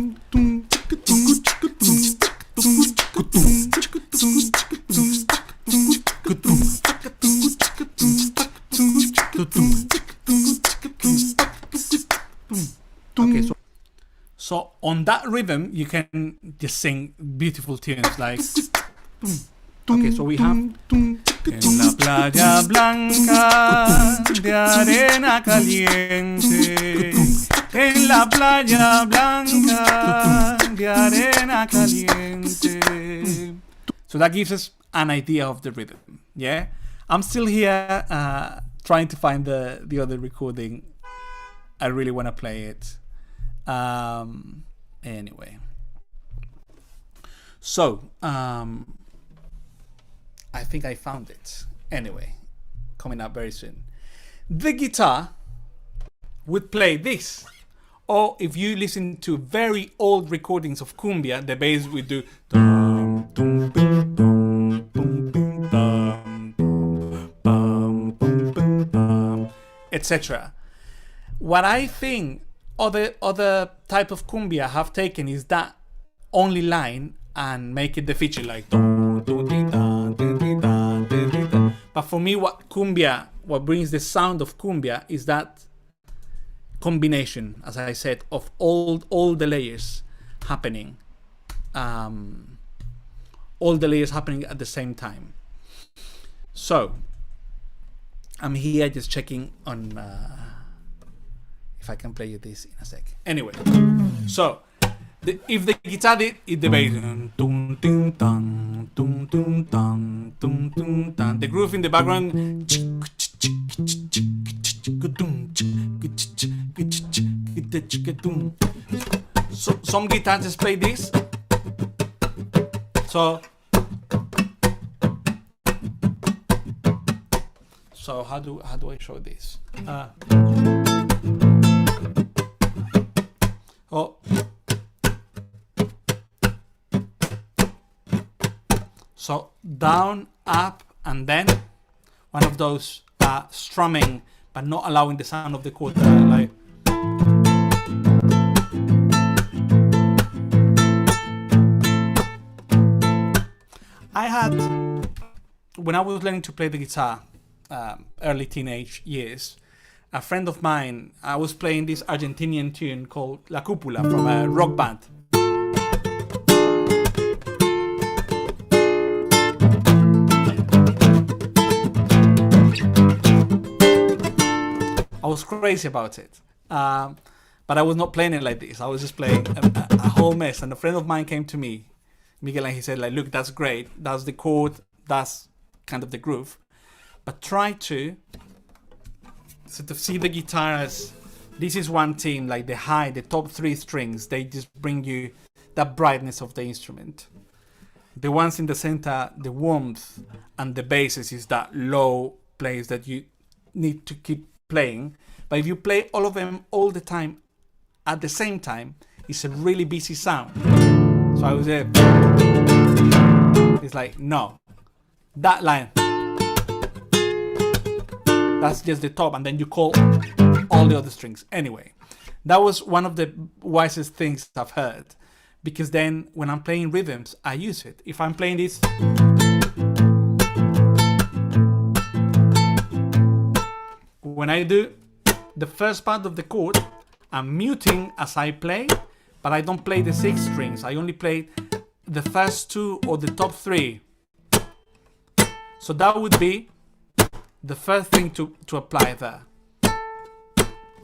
okay, so on that rhythm you can just sing beautiful tunes like Okay, so we have en la playa blanca de arena caliente, en la playa blanca de arena caliente. So that gives us an idea of the rhythm. Yeah, I'm still here trying to find the other recording. I really want to play it. Anyway, so I think I found it. Anyway, coming up very soon. The guitar would play this. Or if you listen to very old recordings of cumbia, the bass would do dum, dum, dum, dum, dum, dum, dum, dum, dum, dum, etc. What I think other type of cumbia have taken is that only line and make it the feature like dum, dum, dum, dum, dum, dum, dum, dum, dum. But for me, what brings the sound of cumbia is that combination, as I said, of all the layers happening, all the layers happening at the same time. So I'm here just checking on if I can play you this in a sec. Anyway, so if the guitar did it, the bass, the groove in the background, so some guitars just play this. So how do I show this? So down, up, and then one of those strumming, but not allowing the sound of the chord. Like I had, when I was learning to play the guitar, early teenage years, a friend of mine, I was playing this Argentinian tune called La Cúpula from a rock band. I was crazy about it, but I was not playing it like this. I was just playing a whole mess. And a friend of mine came to me, Miguel, and he said, like, look, that's great. That's the chord. That's kind of the groove. But try to sort of see the guitar as this is one thing, like the top three strings. They just bring you that brightness of the instrument. The ones in the center, the warmth, and the basses is that low place that you need to keep playing. But if you play all of them all the time at the same time, it's a really busy sound. So I was there. It's like, no, that line, that's just the top, and then you call all the other strings. Anyway, that was one of the wisest things I've heard, because then when I'm playing rhythms, I use it. If I'm playing this, when I do the first part of the chord, I'm muting as I play, but I don't play the 6 strings. I only play the first 2 or the top 3. So that would be the first thing to apply there.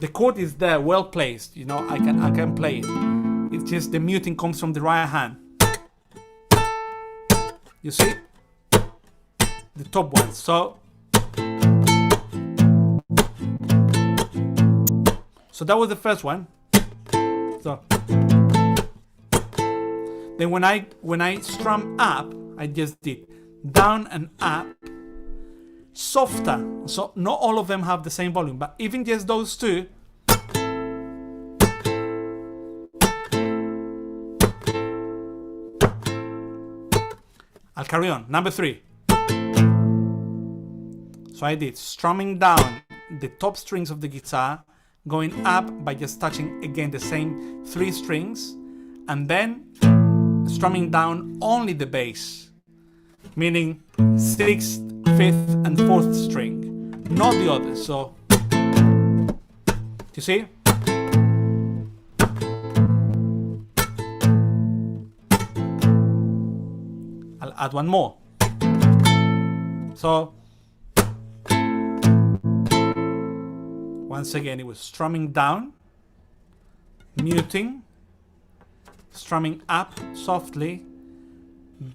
The chord is there, well placed. You know, I can play it. It's just the muting comes from the right hand. You see? The top one. So that was the first one. So then when I strum up, I just did down and up, softer. So not all of them have the same volume, but even just those two. I'll carry on. Number 3. So I did strumming down the top strings of the guitar, going up by just touching again the same 3 strings, and then strumming down only the bass, meaning 6th, 5th, and 4th string, not the others. So, you see? I'll add one more. So once again, it was strumming down, muting, strumming up softly,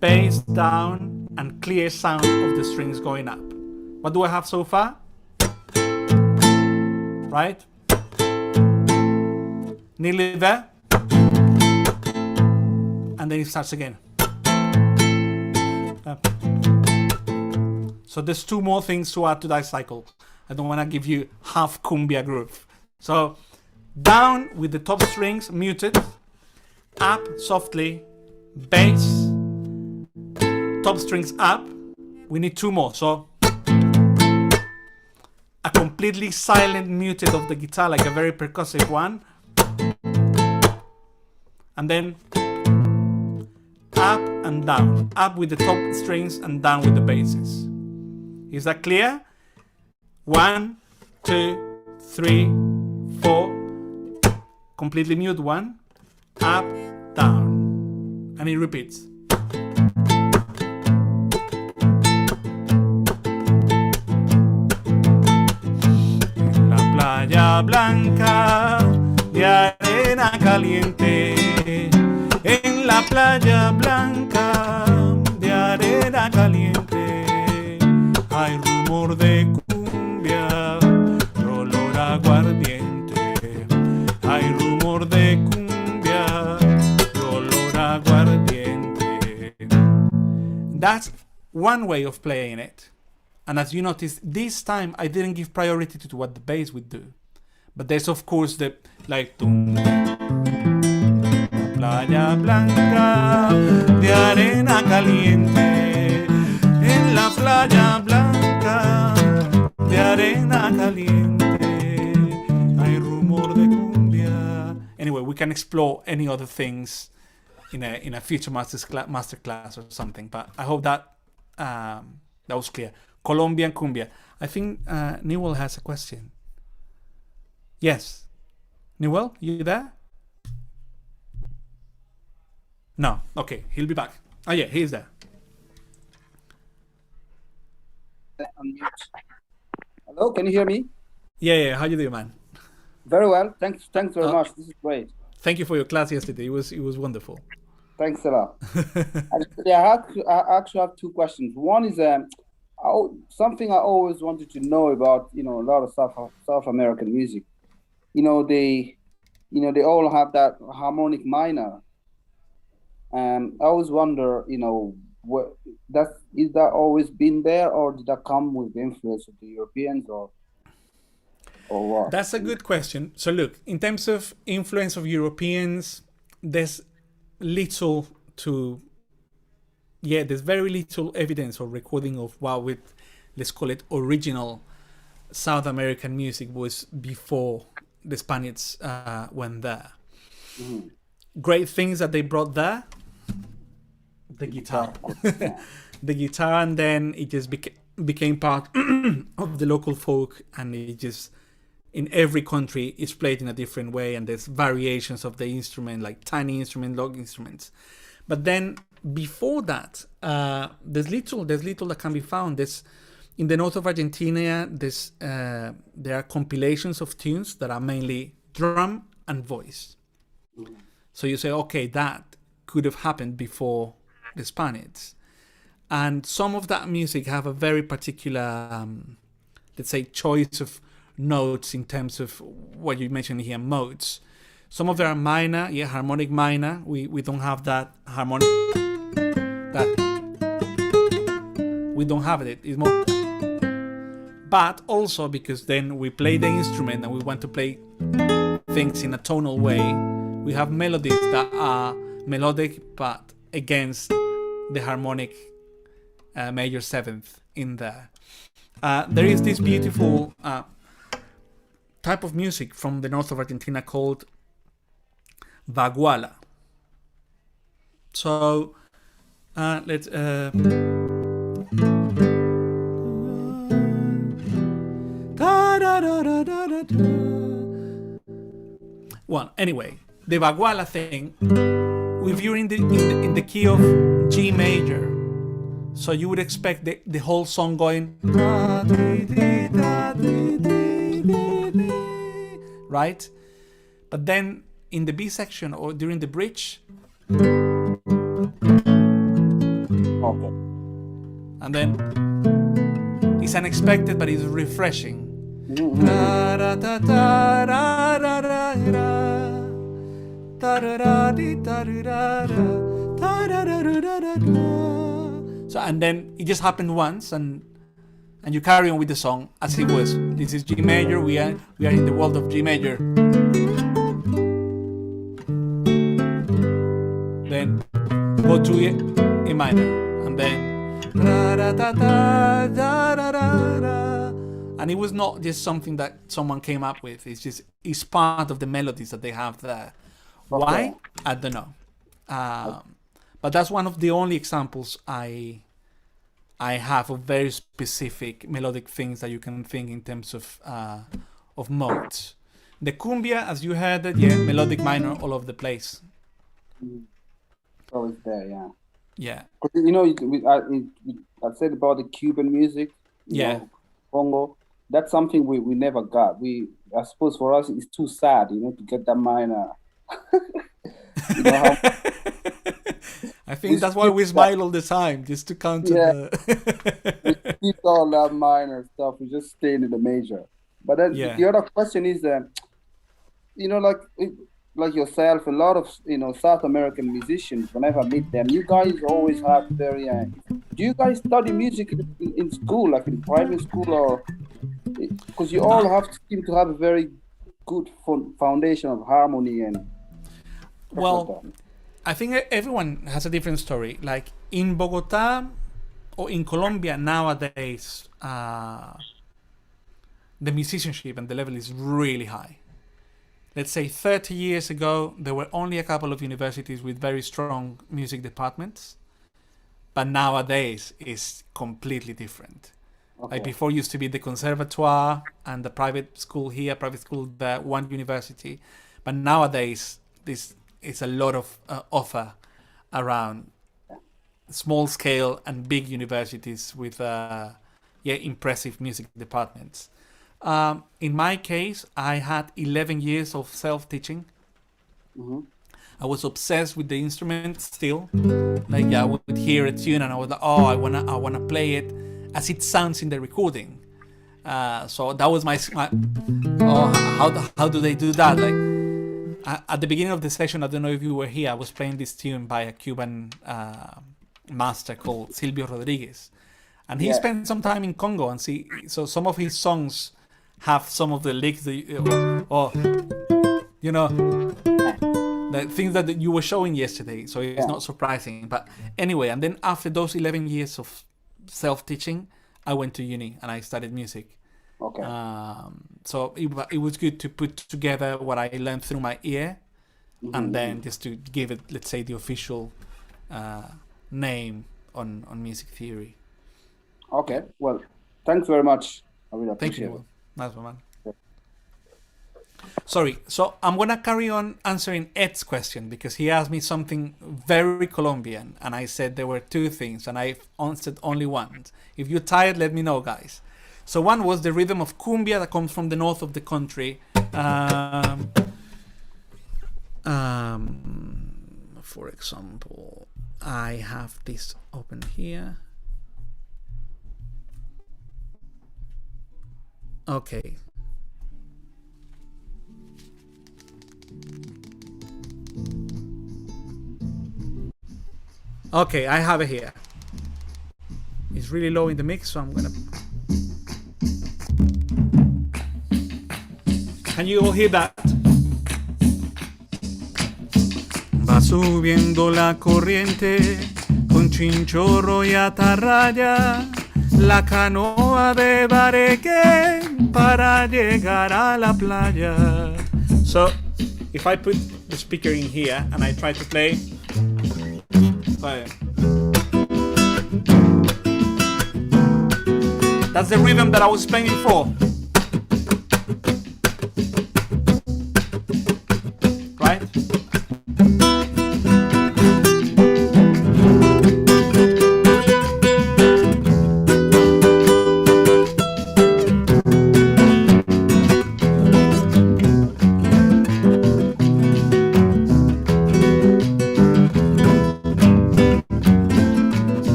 bass down, and clear sound of the strings going up. What do I have so far? Right? Nearly there. And then it starts again. So there's two more things to add to that cycle. I don't want to give you half cumbia groove. So down with the top strings muted, up softly, bass, top strings up. We need two more. So a completely silent muted of the guitar, like a very percussive one. And then up and down. Up with the top strings and down with the basses. Is that clear? 1, 2, 3, 4. Completely mute. 1, up, down. And it repeats. En la playa blanca de arena caliente. En la playa blanca de arena caliente hay rumor de cumbia, de olor a aguardiente. Hay rumor de cumbia, de olor a aguardiente. That's one way of playing it. And as you notice, this time I didn't give priority to what the bass would do. But there's of course the like playa blanca de arena caliente, en la playa blanca de arena caliente hay rumor de cumbia. Anyway, we can explore any other things in a future masterclass or something. But I hope that that was clear. Colombian cumbia. I think Newell has a question. Yes, Newell, you there? No. Okay, he'll be back. Oh yeah, he's there. Hello, can you hear me? Yeah. How you doing, man? Very well. Thanks very much. This is great. Thank you for your class yesterday. It was wonderful. Thanks a lot. Actually, I actually have two questions. One is something I always wanted to know about. A lot of South American music. They all have that harmonic minor. I always wonder, is that always been there, or did that come with the influence of the Europeans, or what? That's a good question. So look, in terms of influence of Europeans, there's there's very little evidence or recording of let's call it original South American music was before the Spaniards went there. Mm-hmm. Great things that they brought there. The guitar. The guitar, and then it just became part of the local folk, and it just, in every country, it's played in a different way, and there's variations of the instrument, like tiny instrument, long instruments. But then, before that, there's little that can be found. There's, in the north of Argentina, there are compilations of tunes that are mainly drum and voice. Mm-hmm. So you say, okay, that could have happened before the Spaniards. And some of that music have a very particular, let's say, choice of notes in terms of what you mentioned here, modes. Some of them are minor, harmonic minor. We don't have that harmonic. We don't have it. It's more. But also because then we play the instrument and we want to play things in a tonal way. We have melodies that are melodic, but against the harmonic major seventh in there. There is this beautiful type of music from the north of Argentina called baguala. So let's. Well, anyway, the baguala thing, if you're in the key of G major, So you would expect the whole song going, right? But then in the B section or during the bridge, Okay. and then it's unexpected, but it's refreshing. So, and then it just happened once, and you carry on with the song as it was. This is G major. We are in the world of G major. Then go to A minor, and then and it was not just something that someone came up with. It's part of the melodies that they have there. Why? I don't know. But that's one of the only examples I have of very specific melodic things that you can think in terms of modes. The cumbia, as you heard it, melodic minor all over the place. Oh, it's there, yeah. Yeah. You know, I said about the Cuban music, you know, Congo. That's something we never got. I suppose for us it's too sad, you know, to get that minor. You know how I think that's why we smile all the time, just to counter we keep all that minor stuff. We just stay in the major. But then the other question is, you know, like yourself, a lot of South American musicians. Whenever I meet them, you guys always have very. Do you guys study music in school, like in private school, or because you all seem to have a very good foundation of harmony and. Well, I think everyone has a different story. Like in Bogota or in Colombia nowadays, the musicianship and the level is really high. Let's say 30 years ago, there were only a couple of universities with very strong music departments. But nowadays, it's completely different. Okay. Like before used to be the conservatoire and the private school here, private school there, one university. But nowadays, it's a lot of offer around small scale and big universities with impressive music departments. In my case, I had 11 years of self-teaching. Mm-hmm. I was obsessed with the instrument still. Like I would hear a tune and I was like, oh, I wanna play it as it sounds in the recording. So that was my how do they do that? Like at the beginning of the session, I don't know if you were here, I was playing this tune by a Cuban master called Silvio Rodriguez. And he spent some time in Congo, and so some of his songs have some of the licks, or you know, the things that you were showing yesterday. So it's not surprising. But anyway, and then after those 11 years of self-teaching, I went to uni and I studied music. Okay. So it was good to put together what I learned through my ear, and then just to give it, let's say, the official name on music theory. Okay. Well, thanks very much. I really appreciate it. Nice one, man. Sorry. So I'm gonna carry on answering Ed's question because he asked me something very Colombian, and I said there were two things, and I answered only one. If you're tired, let me know, guys. So one was the rhythm of cumbia that comes from the north of the country. For example, I have this open here. Okay. Okay, I have it here. It's really low in the mix, so I'm gonna... Can you all hear that? Va subiendo la corriente con chinchorro y atarraya, la canoa de Bareque para llegar a la playa. So, if I put the speaker in here and I try to play, that's the rhythm that I was playing before. Right?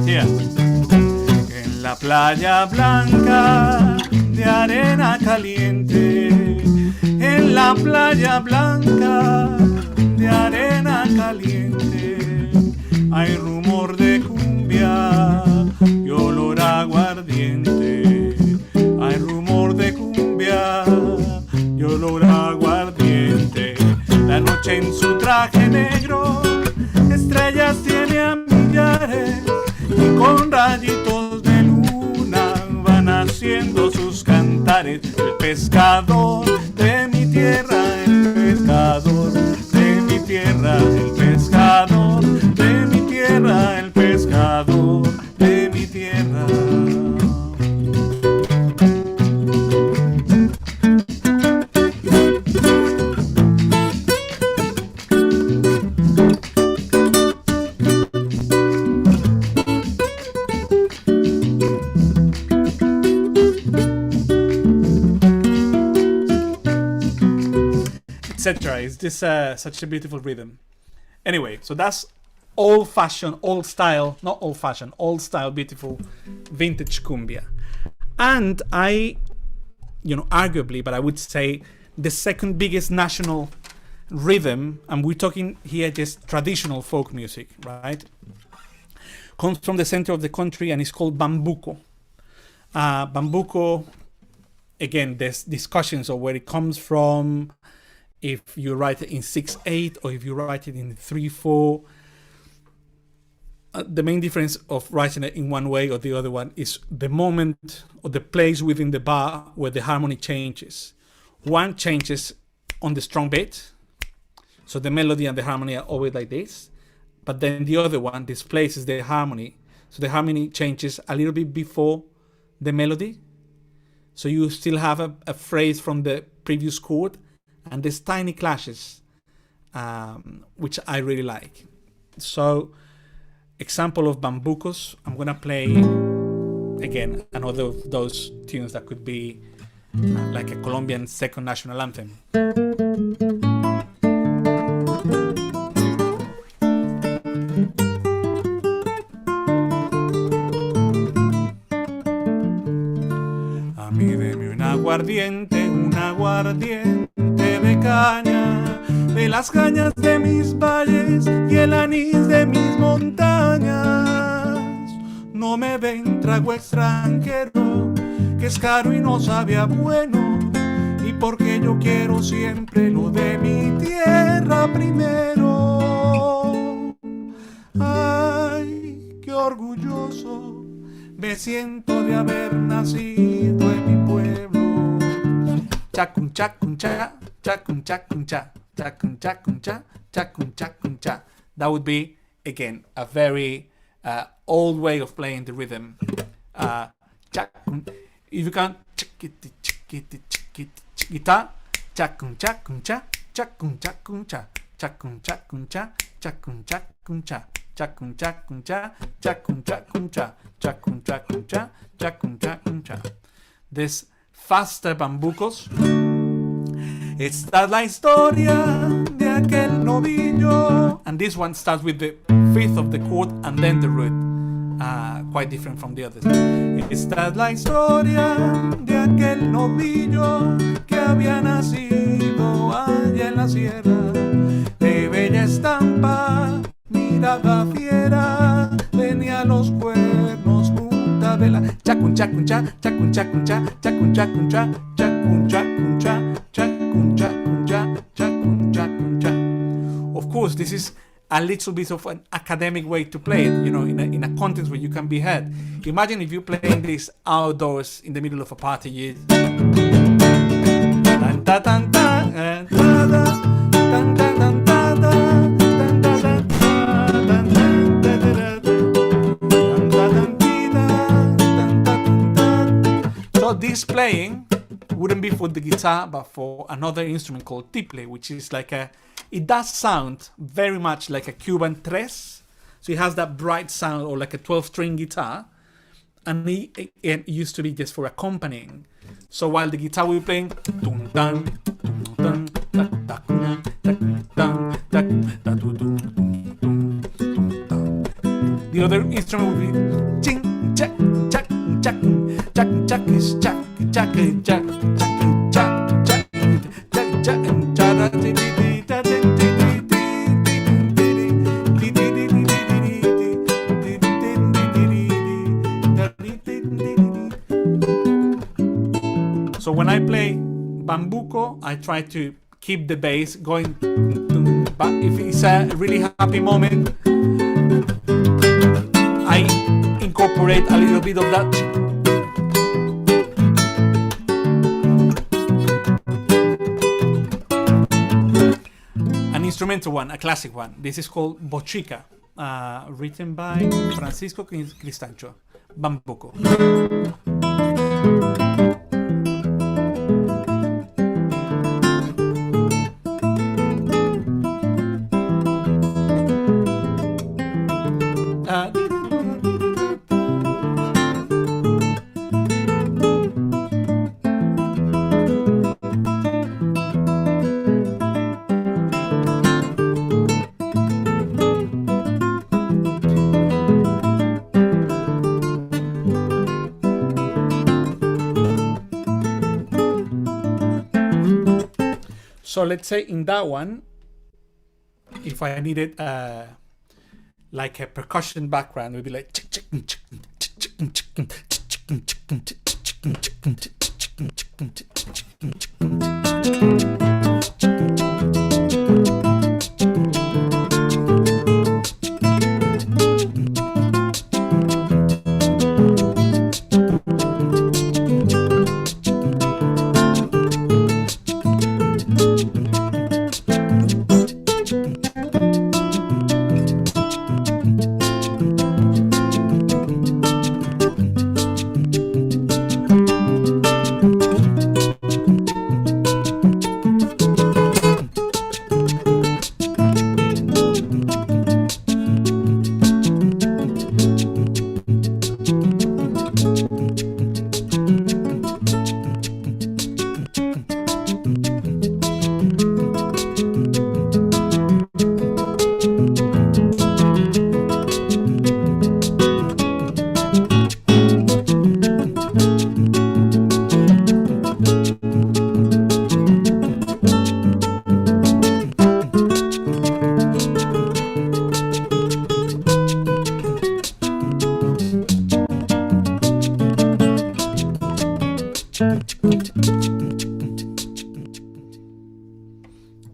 Here. En la playa blanca de arena caliente, en la playa blanca de arena caliente, hay rumor de cumbia y olor a aguardiente, hay rumor de cumbia y olor a aguardiente. La noche en su traje negro, estrellas tiene a millares y con rayitos de luna van haciendo sus cantares. El pescador de mi tierra, el pescador de mi tierra, el pescador de mi tierra, el pescador de mi tierra. Etc. Is this such a beautiful rhythm? Anyway, so that's old-fashioned, old-style, not old-fashioned, old-style, beautiful vintage cumbia. And arguably, but I would say the second biggest national rhythm, and we're talking here just traditional folk music, right? Comes from the center of the country and it's called Bambuco. Bambuco, again, there's discussions of where it comes from, if you write it in 6/8 or if you write it in 3/4. The main difference of writing it in one way or the other one is the moment or the place within the bar where the harmony changes. One changes on the strong beat, so the melody and the harmony are always like this, but then the other one displaces the harmony, so the harmony changes a little bit before the melody, so you still have a phrase from the previous chord, and there's tiny clashes, which I really like. So, example of bambucos, I'm gonna play again another of those tunes that could be like a Colombian second national anthem. A mí deme un aguardiente de caña, de las cañas de mis valles y el anís de mis montañas. No me den trago extranjero, que es caro y no sabe a bueno, y porque yo quiero siempre lo de mi tierra primero. Ay, qué orgulloso me siento de haber nacido en mi pueblo. Chacun chacun cha, chacun chacun cha, chacun chacun cha, chacun chacun cha. That would be again a very old way of playing the rhythm. Chacun. If you can guitar, chacun chacun cha, chacun chacun cha, chacun chacun cha, chacun chacun cha, chacun chacun cha, chacun chacun cha, chacun chacun cha, chacun chacun cha. This faster bambucos. Esta es la historia de aquel novillo. And this one starts with the fifth of the chord and then the root. Quite different from the others. Esta es la historia de aquel novillo que había nacido allá en la sierra. De bella estampa, mirada fiera, tenía los cuernos punta de la. Chacun chacun cha, chacun chacun cha, chacun chacun cha, chacun chacun cha, chacun chacun cha, chacun chacun cha. Of course, this is a little bit of an academic way to play it, in a context where you can be heard. Imagine if you're playing this outdoors in the middle of a party. So this playing wouldn't be for the guitar, but for another instrument called tiple, which is like it does sound very much like a Cuban tres. So it has that bright sound, or like a 12-string guitar. And it used to be just for accompanying. So while the guitar will be playing, the the other instrument would be ching, jack, jack, jack, jack, jack, jack, jack, jack, So when I play Bambuco, I try to keep the bass going. But if it's a really happy moment, I incorporate a little bit of that. An instrumental one, a classic one. This is called Bochica, written by Francisco Cristancho. Bambuco. So let's say in that one, if I needed like a percussion background, it would be like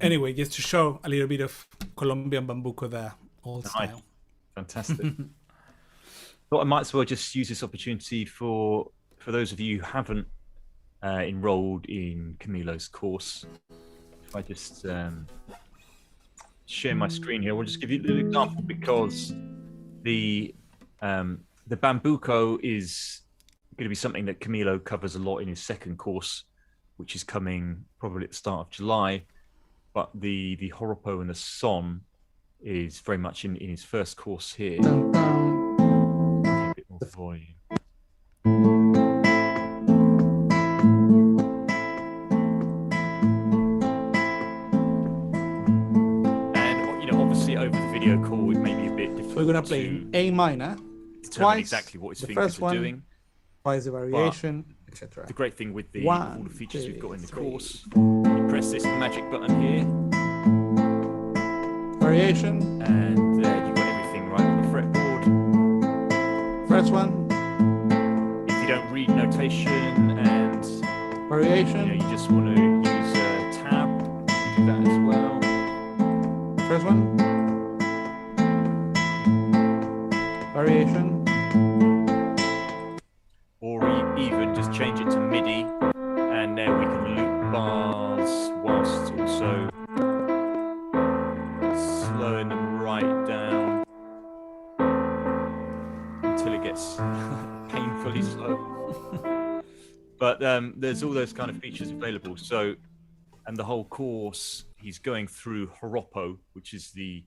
Anyway, just to show a little bit of Colombian Bambuco there, old style. Fantastic. Thought I might as well just use this opportunity for those of you who haven't enrolled in Camilo's course. If I just share my screen here, we'll just give you a little example, because the Bambuco is going to be something that Camilo covers a lot in his second course, which is coming probably at the start of July. But the Joropo and the son is very much in his first course here. A bit more volume. And obviously over the video call, it may be a bit difficult. We're gonna play A minor twice, exactly what his fingers are doing. Twice the variation, etc. The great thing with all the features we've got in the course. Press this magic button here. Variation. And you've got everything right on the fretboard. First one. If you don't read notation and variation, you just want to use a tab, you can do that as well. First one. Variation. Or even just change it to MIDI, and there we can loop bars whilst also slowing them right down until it gets painfully slow. But there's all those kind of features available. So, and the whole course, he's going through Joropo, which is the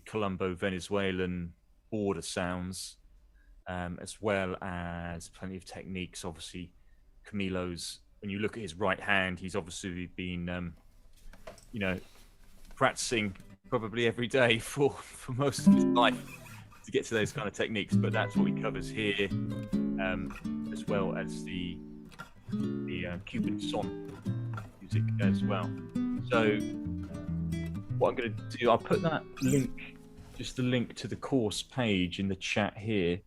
Colombo-Venezuelan border sounds, as well as plenty of techniques. Obviously, Camilo's, when you look at his right hand, he's obviously been, practicing probably every day for most of his life. to get to those kind of techniques, but that's what he covers here, as well as the Cuban son music as well. So what I'm going to do, I'll put that link, just the link to the course page in the chat here,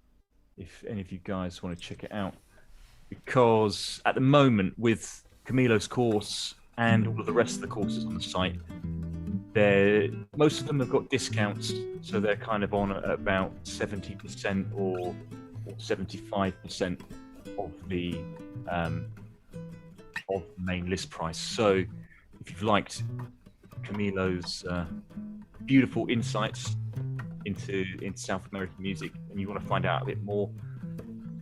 if any of you guys want to check it out, because at the moment with Camilo's course and all of the rest of the courses on the site, most of them have got discounts, so they're kind of on at about 70% or 75% of the main list price. So if you've liked Camilo's beautiful insights into South American music and you want to find out a bit more,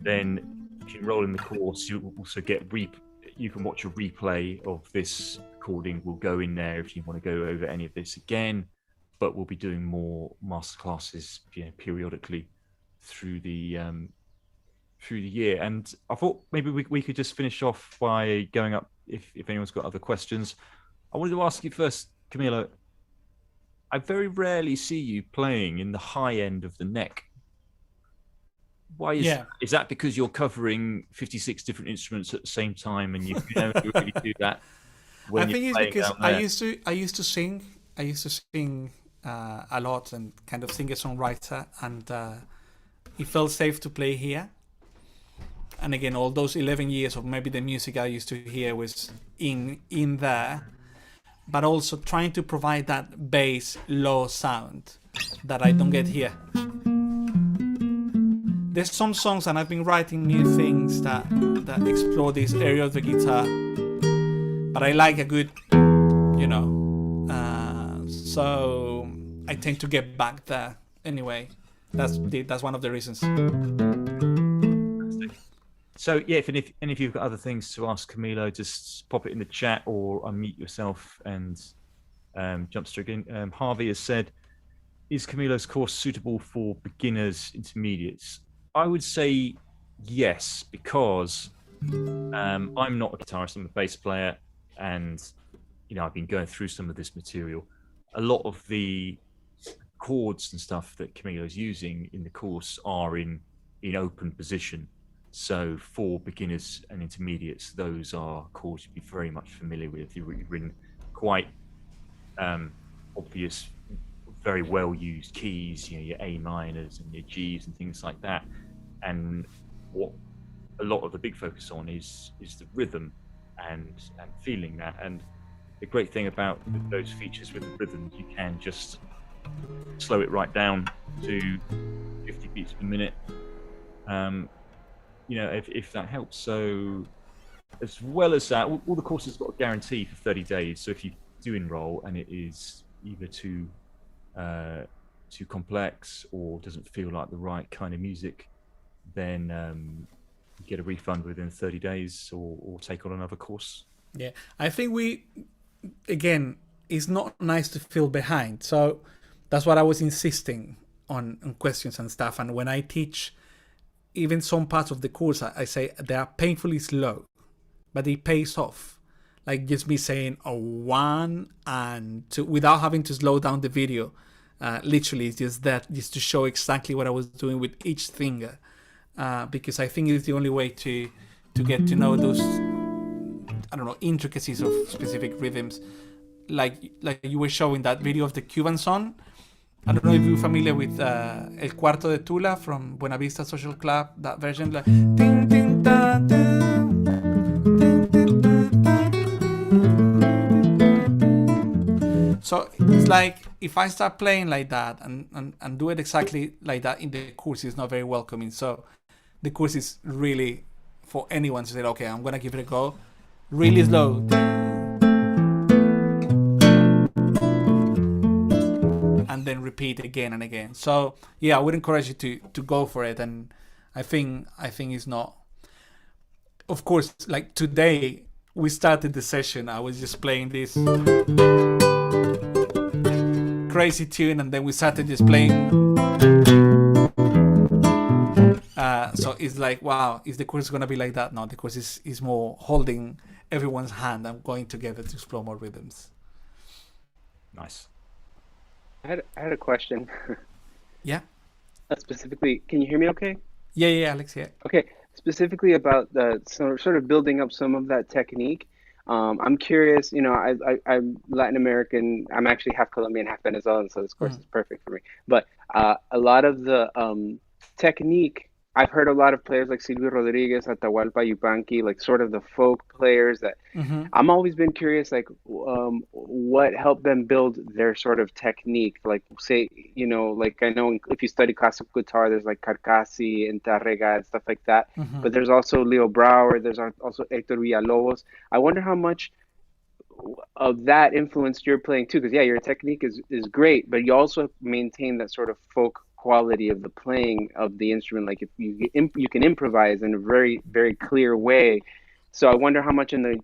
then if you enroll in the course, you will also get you can watch a replay of this recording. Will go in there if you want to go over any of this again, but we'll be doing more masterclasses, periodically through the year. And I thought maybe we could just finish off by going up, if anyone's got other questions. I wanted to ask you first, Camilo, I very rarely see you playing in the high end of the neck. Why is that because you're covering 56 different instruments at the same time and you don't really do that? I think it's because I used to sing a lot and kind of singer-songwriter, and it felt safe to play here. And again, all those 11 years of maybe the music I used to hear was in there, but also trying to provide that bass low sound that I don't get here. There's some songs, and I've been writing new things that explore this area of the guitar, but I like a good, so I tend to get back there anyway. That's one of the reasons. So yeah, if any of you've got other things to ask Camilo, just pop it in the chat or unmute yourself and jump straight in. Harvey has said, is Camilo's course suitable for beginners, intermediates? I would say yes, because I'm not a guitarist, I'm a bass player, and I've been going through some of this material. A lot of the chords and stuff that Camilo's using in the course are in open position. So for beginners and intermediates, those are chords you'd be very much familiar with. You've written quite obvious, very well used keys, your A minors and your Gs and things like that. And what a lot of the big focus on is the rhythm and feeling that. And the great thing about those features with the rhythm, you can just slow it right down to 50 beats per minute. If that helps. So as well as that, all the courses got a guarantee for 30 days. So if you do enroll and it is either too complex or doesn't feel like the right kind of music, then you get a refund within 30 days or take on another course. Yeah, I think it's not nice to feel behind. So that's what I was insisting on questions and stuff. And when I teach even some parts of the course, I say they are painfully slow, but it pays off. Like just me saying 1 and 2 without having to slow down the video. Literally, it's just to show exactly what I was doing with each finger, because I think it's the only way to get to know those, intricacies of specific rhythms. Like you were showing that video of the Cuban son. I don't know if you're familiar with El Cuarto de Tula from Buena Vista Social Club, that version. Like, ding, ding, da, da, ding, ding, da, da. So it's like if I start playing like that and do it exactly like that in the course, it's not very welcoming. So the course is really for anyone to say, okay, I'm going to give it a go. Really slow. And then repeat again and again. So yeah, I would encourage you to go for it. And I think it's not. Of course, like today we started the session. I was just playing this crazy tune, and then we started just playing. So it's like, wow, is the course gonna be like that? No, the course is more holding everyone's hand and going together to explore more rhythms. Nice. I had a question. Yeah. specifically, can you hear me okay? Yeah, Alex, yeah. Okay, specifically about the sort of building up some of that technique. I'm curious, I'm Latin American. I'm actually half Colombian, half Venezuelan, so this course is perfect for me. But a lot of the technique, I've heard a lot of players like Silvio Rodriguez, Atahualpa Yupanqui, like sort of the folk players that I'm always been curious, like what helped them build their sort of technique. Like say, like I know if you study classical guitar, there's like Carcassi and Tarrega and stuff like that. But there's also Leo Brouwer, there's also Hector Villalobos. I wonder how much of that influenced your playing too, because yeah, your technique is great, but you also maintain that sort of folk quality of the playing of the instrument. Like if you can improvise in a very, very clear way. So I wonder how much in the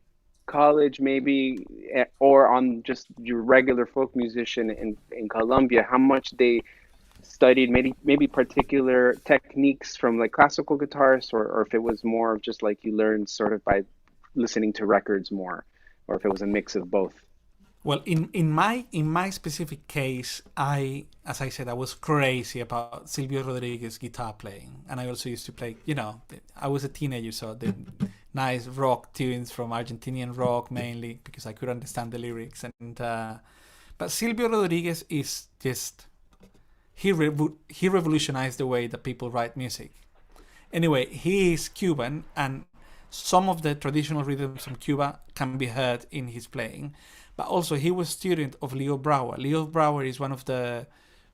college maybe, or on just your regular folk musician in Colombia, how much they studied maybe particular techniques from like classical guitarists, or if it was more of just like you learned sort of by listening to records more, or if it was a mix of both. Well, in my specific case, as I said, I was crazy about Silvio Rodriguez guitar playing, and I also used to play. I was a teenager, so the nice rock tunes from Argentinian rock mainly because I could understand the lyrics. And but Silvio Rodriguez is just he revolutionized the way that people write music. Anyway, he is Cuban, and some of the traditional rhythms from Cuba can be heard in his playing. But also, he was a student of Leo Brouwer. Leo Brouwer is one of the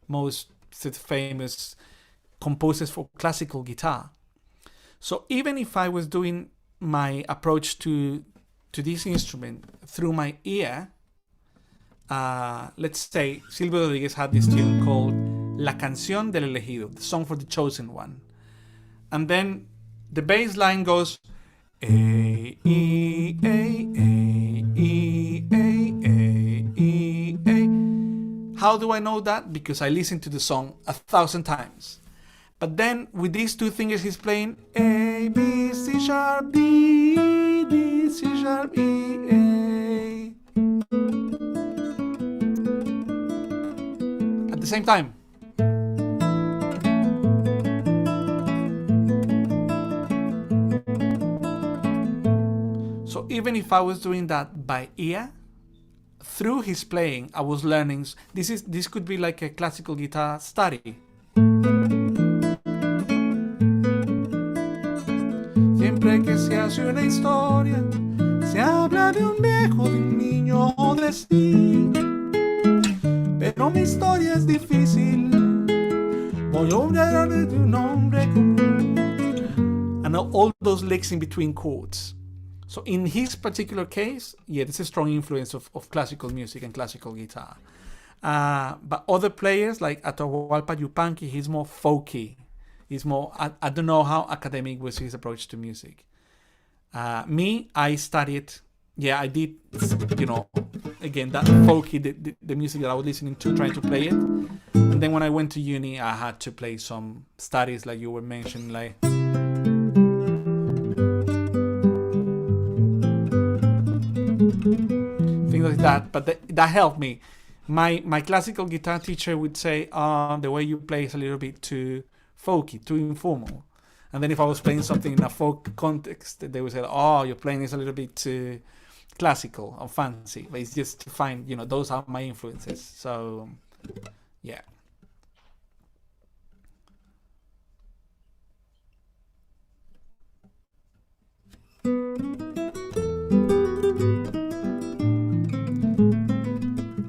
most famous composers for classical guitar. So even if I was doing my approach to this instrument through my ear, let's say Silvio Rodriguez had this tune called La Canción del Elegido, the song for the chosen one. And then the bass line goes A, E, A, A, E, A, A, E, A. How do I know that? Because I listened to the song 1,000 times. But then with these two fingers he's playing A, B, C sharp, D, D, C sharp, E, A. At the same time. So even if I was doing that by ear, through his playing, I was learning. This could be like a classical guitar study. Siempre que se hace una historia, se habla de un viejo, de un niño o de sí. Pero mi historia es difícil. Voy a hablar de un hombre común. And all those licks in between chords. So in his particular case, yeah, there's a strong influence of classical music and classical guitar. But other players like Atahualpa Yupanqui, he's more folky. He's more, I don't know how academic was his approach to music. Me, I studied, I did, again, that folky, the music that I was listening to, trying to play it. And then when I went to uni, I had to play some studies like you were mentioning, like... things like that, but that helped me. My classical guitar teacher would say, the way you play is a little bit too folky, too informal. And then if I was playing something in a folk context, they would say, your playing is a little bit too classical or fancy. But it's just to find, those are my influences. So, yeah.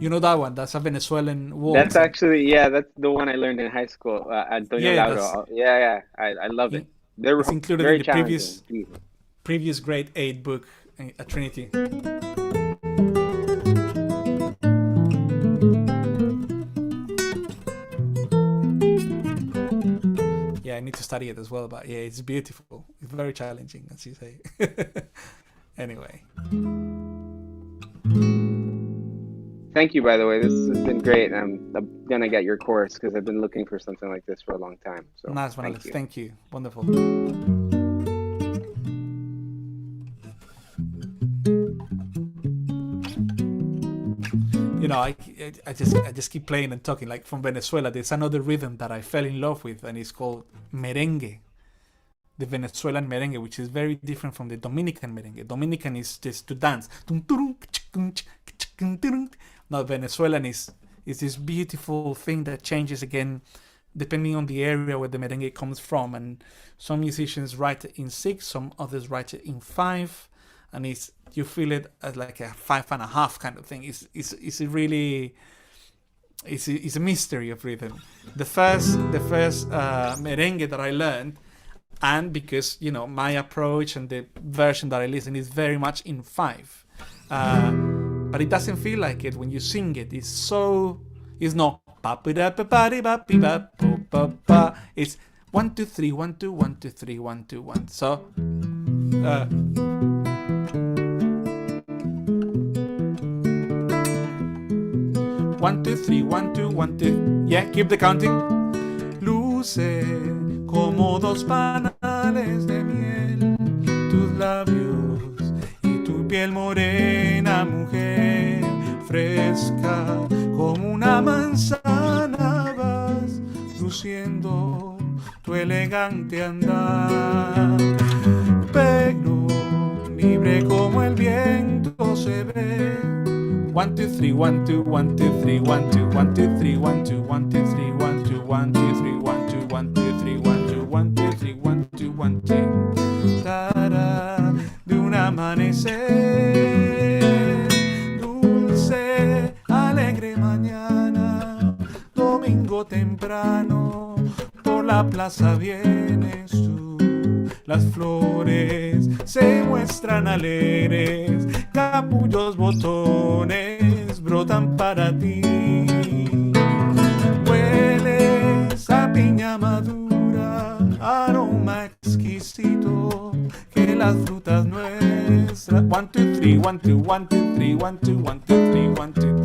You know that one? That's a Venezuelan waltz. That's actually, that's the one I learned in high school. Antonio Lauro. I love it. It's included in the previous grade 8 book at Trinity. Yeah, I need to study it as well, but it's beautiful. It's very challenging, as you say. Anyway. Thank you, by the way. This has been great. I'm going to get your course because I've been looking for something like this for a long time. So nice one, Alex. Thank you. Wonderful. I just keep playing and talking. Like from Venezuela, there's another rhythm that I fell in love with, and it's called merengue. The Venezuelan merengue, which is very different from the Dominican merengue. Dominican is just to dance. Now Venezuelan is this beautiful thing that changes again depending on the area where the merengue comes from. And some musicians write it in 6, some others write it in 5, and you feel it as like a 5.5 kind of thing. It's a really it's a mystery of rhythm. The first merengue that I learned, and because my approach and the version that I listen is very much in 5, but it doesn't feel like it when you sing it. It's not it's 1 2 3 1 2 1 2 3 1 2 1. So 1 2 3 1 2 1 2. Yeah, keep the counting. Luce como 2 panales de miel, tus labios y tu piel morena, mujer, fresca como una manzana, vas luciendo tu elegante andar, pero libre como el viento se ve. 1 2 3 1 2 1 2 3 1 2 1 2 3 1 2 1 2 3 1 2 1 2 3 1 2 1 2 3 1 2 1 2 3 1 2 1 2 de un amanecer, dulce, alegre mañana, domingo temprano, por la plaza vienes tú, las flores se muestran alegres, capullos, botones brotan para ti. Hueles a piña madura, aroma exquisito que las frutas nuestras. 1 2 3 1 2 1 2 3 1 2 1 2 3 1 2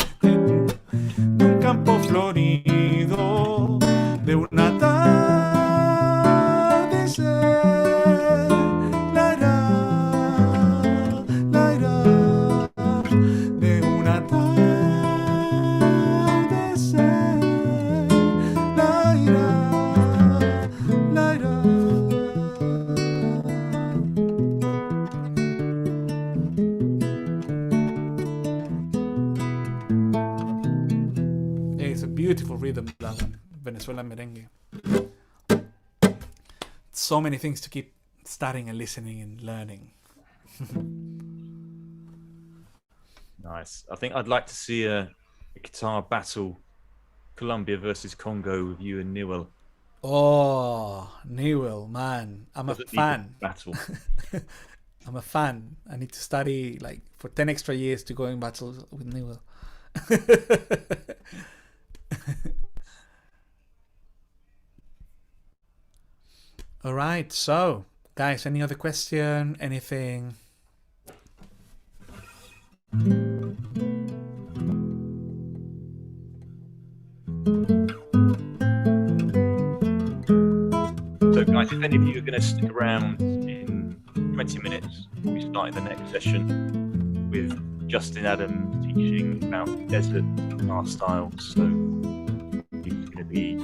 de un campo florido, de una atardecer, de un atardecer, It's a beautiful rhythm, that one, Venezuelan merengue. So many things to keep studying and listening and learning. Nice. I think I'd like to see a guitar battle, Colombia versus Congo, with you and Newell. Oh, Newell, man. I'm a fan. Battle. I'm a fan. I need to study like for 10 extra years to go in battles with Newell. All right. So, guys, any other question? Anything? So, guys, if any of you are going to stick around in 20 minutes, we'll be starting the next session with Justin Adams teaching about desert guitar styles. So, he's going to be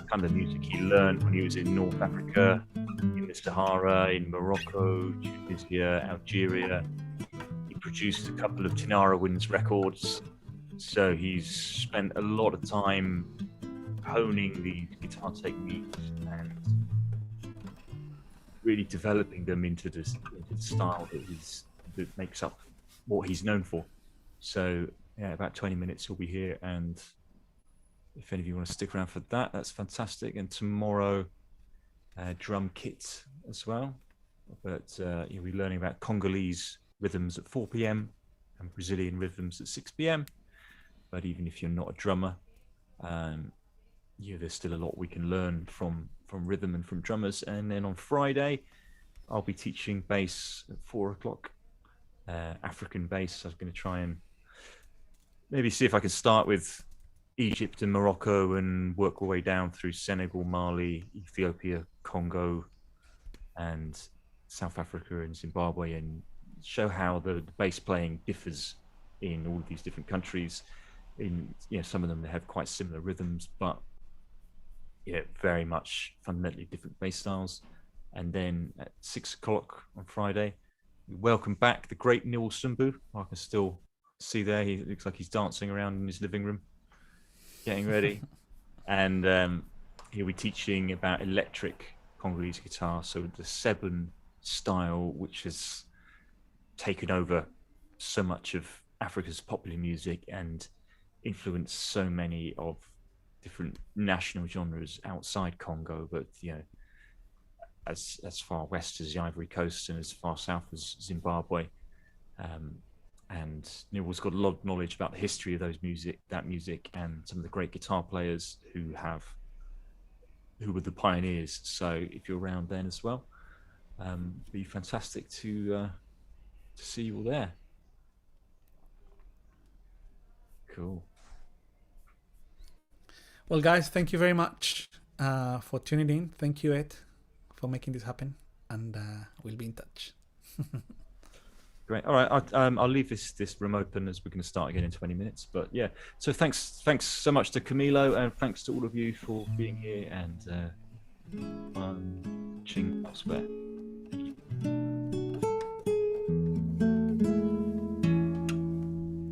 kind of the music he learned when he was in North Africa, in the Sahara, in Morocco, Tunisia, Algeria. He produced a couple of Tinara Winds records. So, he's spent a lot of time honing these guitar techniques and really developing them into the style that makes up what he's known for. So yeah, about 20 minutes he'll be here, and if any of you want to stick around for that, that's fantastic. And tomorrow drum kit as well, but you'll be learning about Congolese rhythms at 4 p.m. and Brazilian rhythms at 6 p.m. But even if you're not a drummer, there's still a lot we can learn from rhythm and from drummers. And then on Friday, I'll be teaching bass at 4 o'clock, African bass. I was going to try and maybe see if I can start with Egypt and Morocco and work our way down through Senegal, Mali, Ethiopia, Congo, and South Africa and Zimbabwe, and show how the bass playing differs in all of these different countries. In some of them they have quite similar rhythms, but very much fundamentally different bass styles. And then at 6 o'clock on Friday, we welcome back the great Neil Sumbu. I can still see there. He looks like he's dancing around in his living room, getting ready. And he'll be teaching about electric Congolese guitar, so the Seven style, which has taken over so much of Africa's popular music and influenced so many of different national genres outside Congo, but as far west as the Ivory Coast and as far south as Zimbabwe. And Neil's got a lot of knowledge about the history of that music, and some of the great guitar players who were the pioneers. So if you're around then as well, it'd be fantastic to see you all there. Cool. Well, guys, thank you very much for tuning in. Thank you, Ed, for making this happen, and we'll be in touch. Great. All right, I'll leave this room open as we're going to start again in 20 minutes. But yeah, so thanks so much to Camilo, and thanks to all of you for being here and watching elsewhere.